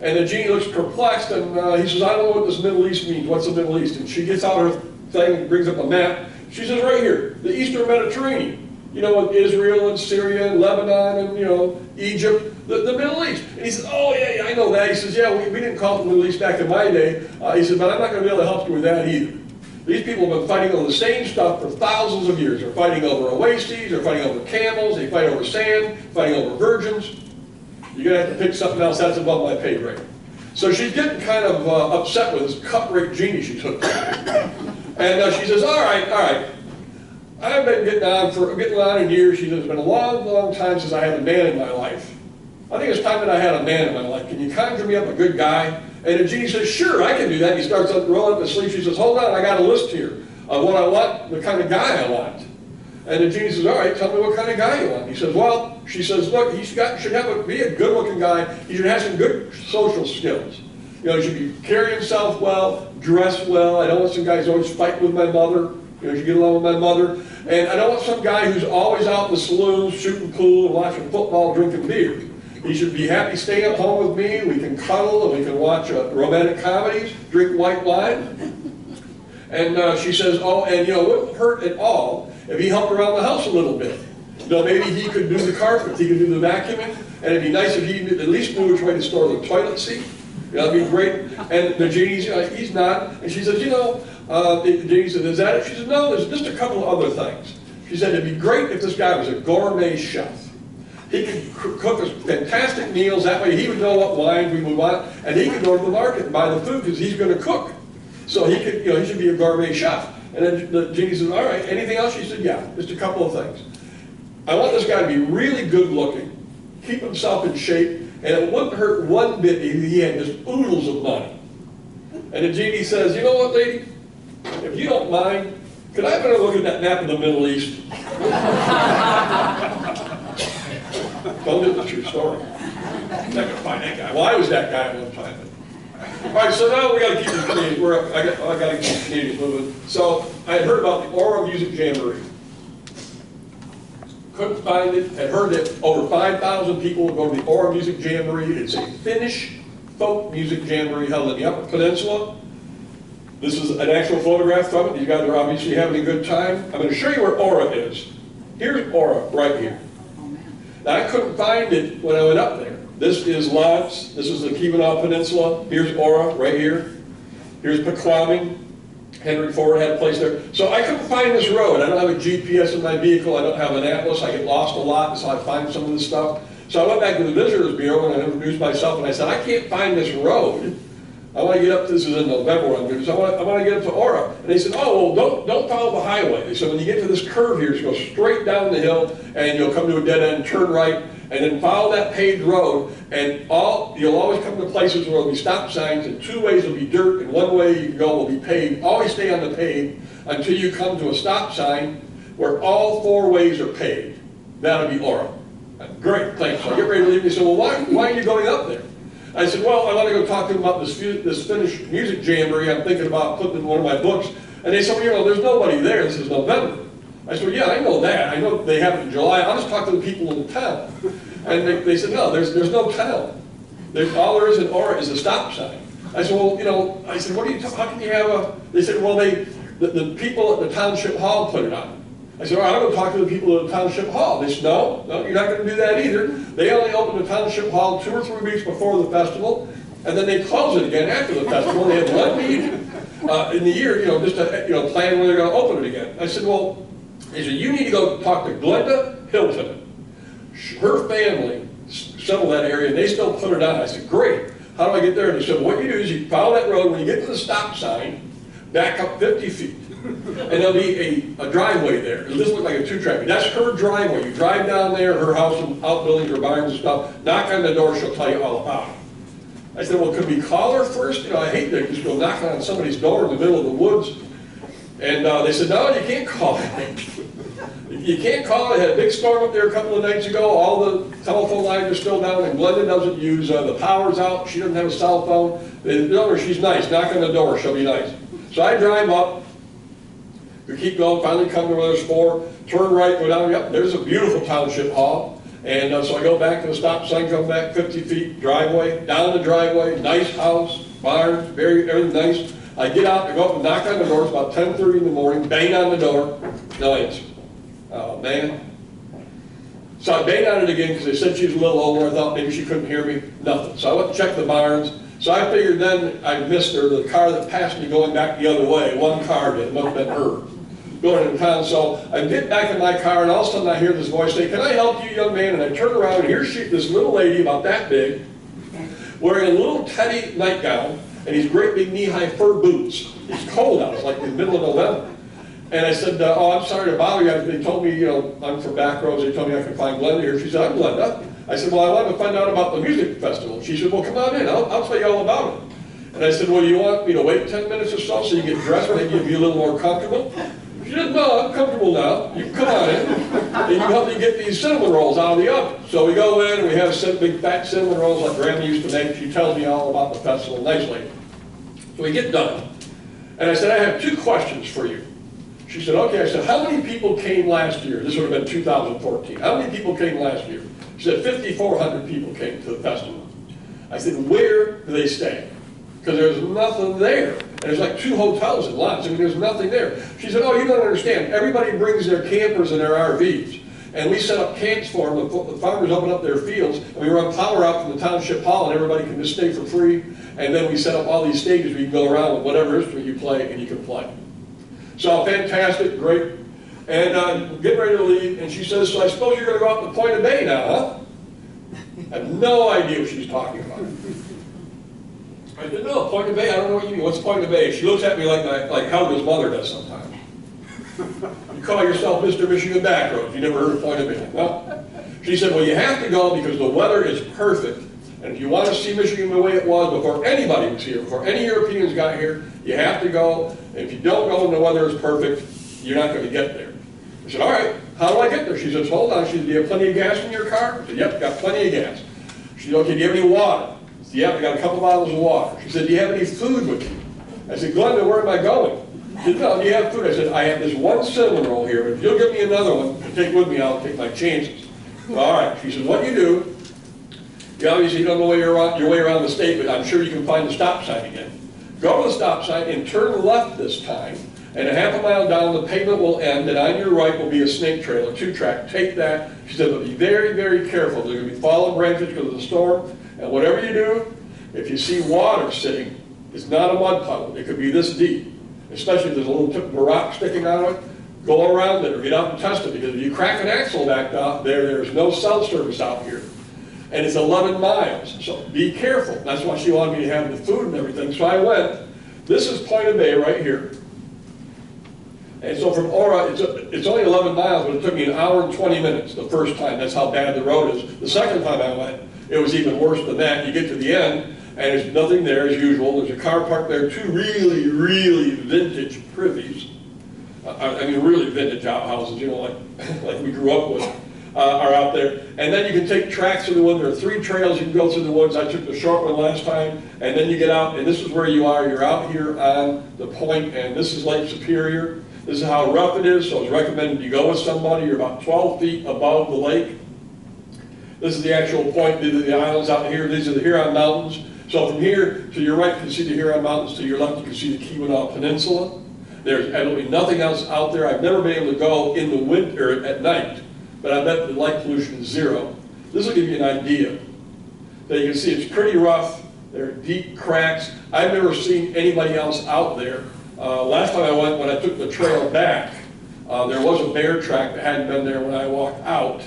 And the genie looks perplexed, and he says, I don't know what this Middle East means. What's the Middle East? And she gets out her thing and brings up a map. She says, right here, the Eastern Mediterranean. You know, with Israel and Syria and Lebanon and, you know, Egypt, the Middle East. And he says, oh, yeah, I know that. He says, yeah, we didn't call it the Middle East back in my day. He said, but I'm not going to be able to help you with that either. These people have been fighting over the same stuff for thousands of years. They're fighting over oases, they're fighting over camels, they fight over sand, fighting over virgins. You're going to have to pick something else that's above my pay grade. So she's getting kind of upset with this cut-rate genie she's hooked up. And she says, all right. I've been getting on in years. She says, it's been a long, long time since I had a man in my life. I think it's time that I had a man in my life. Can you conjure me up a good guy? And the genie says, sure, I can do that. He starts rolling up his sleeve. She says, hold on, I got a list here of what I want, the kind of guy I want. And the genie says, all right, tell me what kind of guy you want. He says, well, she says, look, he should be a good-looking guy. He should have some good social skills. You know, he should be carry himself well, dress well. I don't want some guy who's always fighting with my mother. You know, she get along with my mother. And I don't want some guy who's always out in the saloons, shooting pool, and watching football, drinking beer. He should be happy staying at home with me. We can cuddle, and we can watch romantic comedies, drink white wine. And she says, oh, and you know, it wouldn't hurt at all if he helped around the house a little bit. You know, maybe he could do the carpets, he could do the vacuuming, and it'd be nice if he at least knew which way to store the toilet seat. You know, that'd be great. And the genie's, he's not. And she says, you know, the genie said, is that it? She said, no, there's just a couple of other things. She said, it'd be great if this guy was a gourmet chef. He could cook us fantastic meals. That way he would know what wine we would want, and he could go to the market and buy the food because he's going to cook. So he could, you know, he should be a gourmet chef. And then the genie said, all right, anything else? She said, yeah, just a couple of things. I want this guy to be really good looking, keep himself in shape, and it wouldn't hurt one bit if he had just oodles of money. And the genie says, you know what, lady? If you don't mind, could I have a look at that map of the Middle East? Told you the true story. I'm not going to find that guy. Well, I was that guy at one time. All right, so now we got to keep the Canadians. I got to keep the Canadians moving. So I had heard about the Aura Music Jamboree. Couldn't find it. Had heard that over 5,000 people would go to the Aura Music Jamboree. It's a Finnish folk music jamboree held in the Upper Peninsula. This is an actual photograph from it. These guys are obviously having a good time. I'm going to show you where Aura is. Here's Aura right here. Now, I couldn't find it when I went up there. This is Lance. This is the Keweenaw Peninsula. Here's Aura right here. Here's Paquaming. Henry Ford had a place there. So I couldn't find this road. I don't have a GPS in my vehicle. I don't have an atlas. I get lost a lot, so I find some of this stuff. So I went back to the Visitors Bureau and I introduced myself and I said, I can't find this road. I want to get up, this is in November, so I want to get up to Aura. And they said, oh, well, don't follow the highway. They said, when you get to this curve here, just go straight down the hill and you'll come to a dead end, turn right, and then follow that paved road, and you'll always come to places where there'll be stop signs, and 2 ways will be dirt, and 1 way you can go will be paved. Always stay on the paved until you come to a stop sign where all 4 ways are paved. That'll be Aura. Great, thanks. So I get ready to leave. They said, well, why are you going up there? I said, well, I want to go talk to them about this Finnish music jamboree I'm thinking about putting in one of my books. And they said, well, you know, there's nobody there. This is November. I said, well, yeah, I know that. I know they have it in July. I'll just talk to the people in the town. And they said, no, there's no town. All there is in Aura is a stop sign. I said, well, you know, I said, what are you, how can you have a, they said, well, the people at the township hall put it on. I said, well, I'm going to talk to the people at the township hall. They said, no, you're not going to do that either. They only open the township hall 2 or 3 weeks before the festival, and then they close it again after the festival. They have one meeting in the year, you know, just to, you know, plan when they're going to open it again. I said, well, they said, you need to go talk to Glenda Hilton. Her family settled that area, and they still put it on. I said, great. How do I get there? And they said, what you do is you follow that road. When you get to the stop sign, back up 50 feet. And there'll be a driveway there. It'll just look like a 2-track. That's her driveway. You drive down there, her house and outbuildings, her barns and stuff, knock on the door, she'll tell you all about it. I said, well, could we call her first? You know, I hate to just go knocking on somebody's door in the middle of the woods. And they said, no, you can't call her. You can't call her. They had a big storm up there a couple of nights ago. All the telephone lines are still down, and Glenda doesn't use, the power's out. She doesn't have a cell phone. They tell her she's nice. Knock on the door, she'll be nice. So I drive up. We keep going, finally come to where there's 4, turn right, go down, yep, there's a beautiful township hall. And so I go back to the stop sign, come back 50 feet, driveway, down the driveway, nice house, barns, everything nice. I get out, I go up and knock on the door, it's about 10:30 in the morning, bang on the door, no answer. Oh, man. So I banged on it again because they said she was a little older. I thought maybe she couldn't hear me, nothing. So I went and checked the barns. So I figured then I missed her, the car that passed me going back the other way, one car did, it must have been her, going into town. So I get back in my car, and all of a sudden I hear this voice say, can I help you, young man? And I turn around, and here's this little lady about that big, wearing a little teddy nightgown, and these great big knee-high fur boots. It's cold out, it's like the middle of November. And I said, oh, I'm sorry to bother you. They told me, you know, I'm from back roads. They told me I could find Glenda here. She said, I'm Glenda. I said, well, I wanted to find out about the music festival. She said, well, come on in. I'll tell you all about it. And I said, well, you want me to wait 10 minutes or so you get dressed, maybe you'll be a little more comfortable? She said, no, I'm comfortable now. You can come on in. And you can help me get these cinnamon rolls out of the oven. So we go in, and we have big fat cinnamon rolls like Grandma used to make. She tells me all about the festival. Nice lady. So we get done. And I said, I have 2 questions for you. She said, okay. I said, how many people came last year? This would have been 2014. How many people came last year? She said, 5,400 people came to the festival. I said, where do they stay? Because there's nothing there. And there's like 2 hotels and lots. I mean, there's nothing there. She said, oh, you don't understand. Everybody brings their campers and their RVs. And we set up camps for them. The farmers open up their fields, and we run power out from the township hall, and everybody can just stay for free. And then we set up all these stages where you can go around with whatever instrument you play, and you can play. So fantastic, great. And getting ready to leave, and she says, so I suppose you're going to go out to Point of Bay now, huh? I have no idea what she's talking about. I said, no, Point of Bay, I don't know what you mean. What's Point of Bay? She looks at me like Helga's mother does sometimes. You call yourself Mr. Michigan Backroads. You never heard of Point of Bay. Well, she said, well, you have to go because the weather is perfect. And if you want to see Michigan the way it was before anybody was here, before any Europeans got here, you have to go. And if you don't go and the weather is perfect, you're not going to get there. I said, all right, how do I get there? She said, hold on. She said, do you have plenty of gas in your car? I said, yep, got plenty of gas. She said, okay, do you have any water? I said, yep, I got a couple bottles of water. She said, do you have any food with you? I said, Glenda, where am I going? She said, no, do you have food? I said, I have this one cinnamon roll here, but if you'll give me another one to take with me, I'll take my chances. All right. She said, what you do, you obviously don't know your way around the state, but I'm sure you can find the stop sign again. Go to the stop sign and turn left this time, and a half a mile down the pavement will end, and on your right will be a snake trail, a 2-track. Take that. She said, but be very, very careful. There's going to be fallen branches because of the storm, and whatever you do, if you see water sitting, it's not a mud puddle. It could be this deep, especially if there's a little tip of a rock sticking out of it. Go around it or get out and test it, because if you crack an axle back out there's no cell service out here. And it's 11 miles, so be careful. That's why she wanted me to have the food and everything. So I went. This is Point of Bay right here. And so from Aura, it's only 11 miles, but it took me an hour and 20 minutes the first time. That's how bad the road is. The second time I went, it was even worse than that. You get to the end, and there's nothing there as usual. There's a car parked there, 2 really, really vintage privies. I mean, really vintage outhouses, you know, like we grew up with. Are out there. And then you can take tracks through the woods. There are 3 trails you can go through the woods. I took the short one last time. And then you get out, and this is where you are. You're out here on the point, and this is Lake Superior. This is how rough it is, so it's recommended you go with somebody. You're about 12 feet above the lake. This is the actual point. These are the islands out here. These are the Huron Mountains. So from here to your right, you can see the Huron Mountains. To your left, you can see the Keweenaw Peninsula. There's absolutely nothing else out there. I've never been able to go in the winter at night, but I bet the light pollution is zero. This will give you an idea. Now you can see it's pretty rough. There are deep cracks. I've never seen anybody else out there. Last time I went, when I took the trail back, there was a bear track that hadn't been there when I walked out.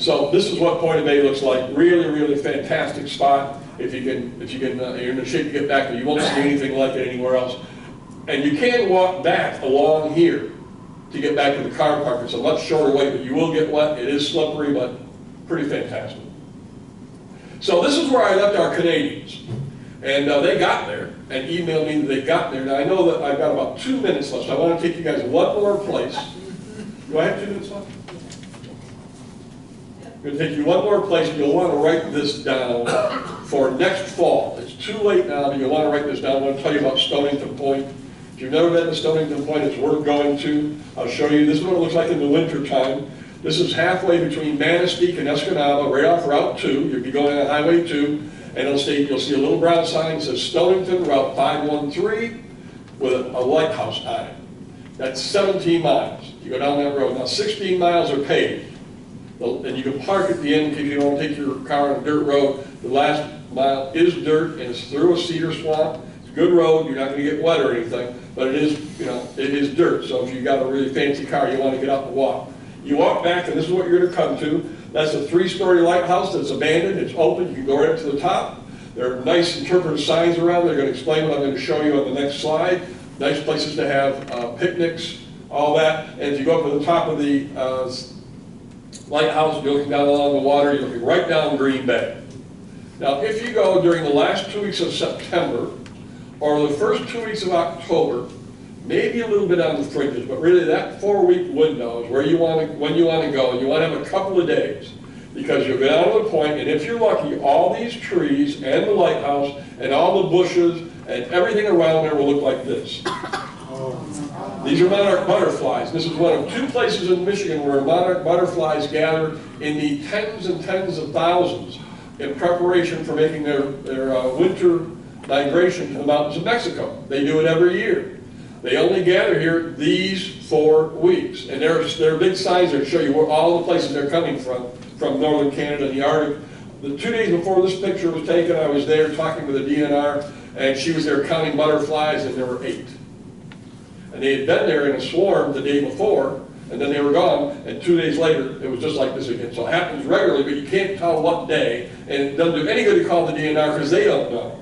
So this is what Point of Bay looks like. Really, really fantastic spot. If you can, you're in the shape to get back there. You won't see anything like it anywhere else. And you can walk back along here to get back to the car park. It's a much shorter way, but you will get wet. It is slippery, but pretty fantastic. So this is where I left our Canadians. And they got there and emailed me that they got there. Now I know that I've got about 2 minutes left, so I want to take you guys one more place. Do I have 2 minutes left? I'm going to take you one more place, and you'll want to write this down for next fall. It's too late now, but you'll want to write this down. I want to tell you about Stonington Point. If you've never been to Stonington Point, it's worth going to. I'll show you. This is what it looks like in the winter time. This is halfway between Manistee and Escanaba, right off Route 2. You'll be going on Highway 2, and you'll see a little brown sign that says Stonington, Route 513, with a lighthouse on it. That's 17 miles. You go down that road. Now 16 miles are paved. And you can park at the end if you don't want to take your car on a dirt road. The last mile is dirt, and it's through a cedar swamp. It's a good road. You're not going to get wet or anything, but it is, it is dirt. So if you've got a really fancy car, you want to get out and walk. You walk back, and this is what you're going to come to. That's a 3-story lighthouse that's abandoned. It's open. You can go right up to the top. There are nice interpretive signs around. They're going to explain what I'm going to show you on the next slide. Nice places to have picnics, all that. And if you go up to the top of the lighthouse, you're looking down along the water, you're looking right down Green Bay. Now, if you go during the last 2 weeks of September, or the first 2 weeks of October, maybe a little bit on the fringes, but really that 4-week window is where you want to, when you want to go, and you want to have a couple of days, because you'll get out of the point, and if you're lucky, all these trees and the lighthouse and all the bushes and everything around there will look like this. These are monarch butterflies. This is one of 2 places in Michigan where monarch butterflies gather in the tens and tens of thousands in preparation for making their winter migration to the mountains of Mexico. They do it every year. They only gather here these 4 weeks. And there are big signs that show you where all the places they're coming from northern Canada and the Arctic. The 2 days before this picture was taken, I was there talking with the DNR, and she was there counting butterflies, and there were 8. And they had been there in a swarm the day before, and then they were gone, and 2 days later, it was just like this again. So it happens regularly, but you can't tell what day, and it doesn't do any good to call the DNR because they don't know.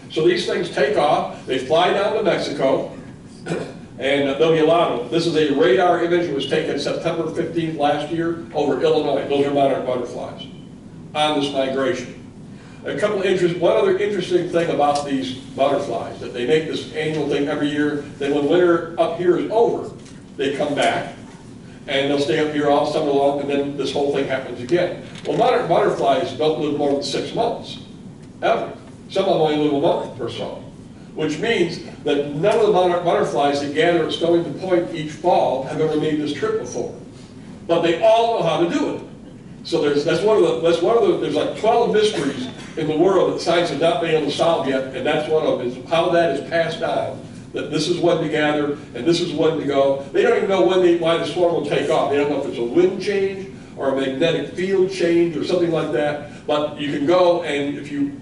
So these things take off, they fly down to Mexico, and there'll be a lot of them. This is a radar image that was taken September 15th last year over Illinois. Those are monarch butterflies on this migration. One other interesting thing about these butterflies, that they make this annual thing every year, then when winter up here is over, they come back, and they'll stay up here all summer long, and then this whole thing happens again. Well, monarch butterflies don't live more than 6 months, ever. Some of them only live a month or so, which means that none of the monarch butterflies that gather at Stonington Point each fall have ever made this trip before. But they all know how to do it. So there's like 12 mysteries in the world that science has not been able to solve yet, and that's one of them, is how that is passed on. That this is when to gather, and this is when to go. They don't even know why the swarm will take off. They don't know if it's a wind change or a magnetic field change or something like that. But you can go, and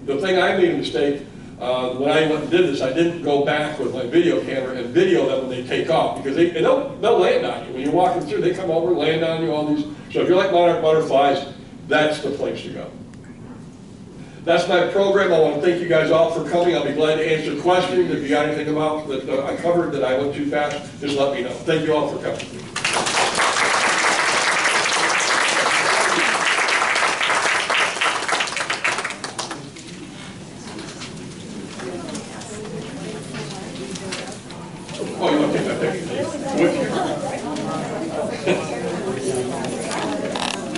the thing I made a mistake, when I went and did this, I didn't go back with my video camera and video them when they take off, because they'll land on you. When you're walking through, they come over, land on you, all these. So if you like monarch butterflies, that's the place to go. That's my program. I want to thank you guys all for coming. I'll be glad to answer questions. If you got anything about that I covered that I went too fast, just let me know. Thank you all for coming.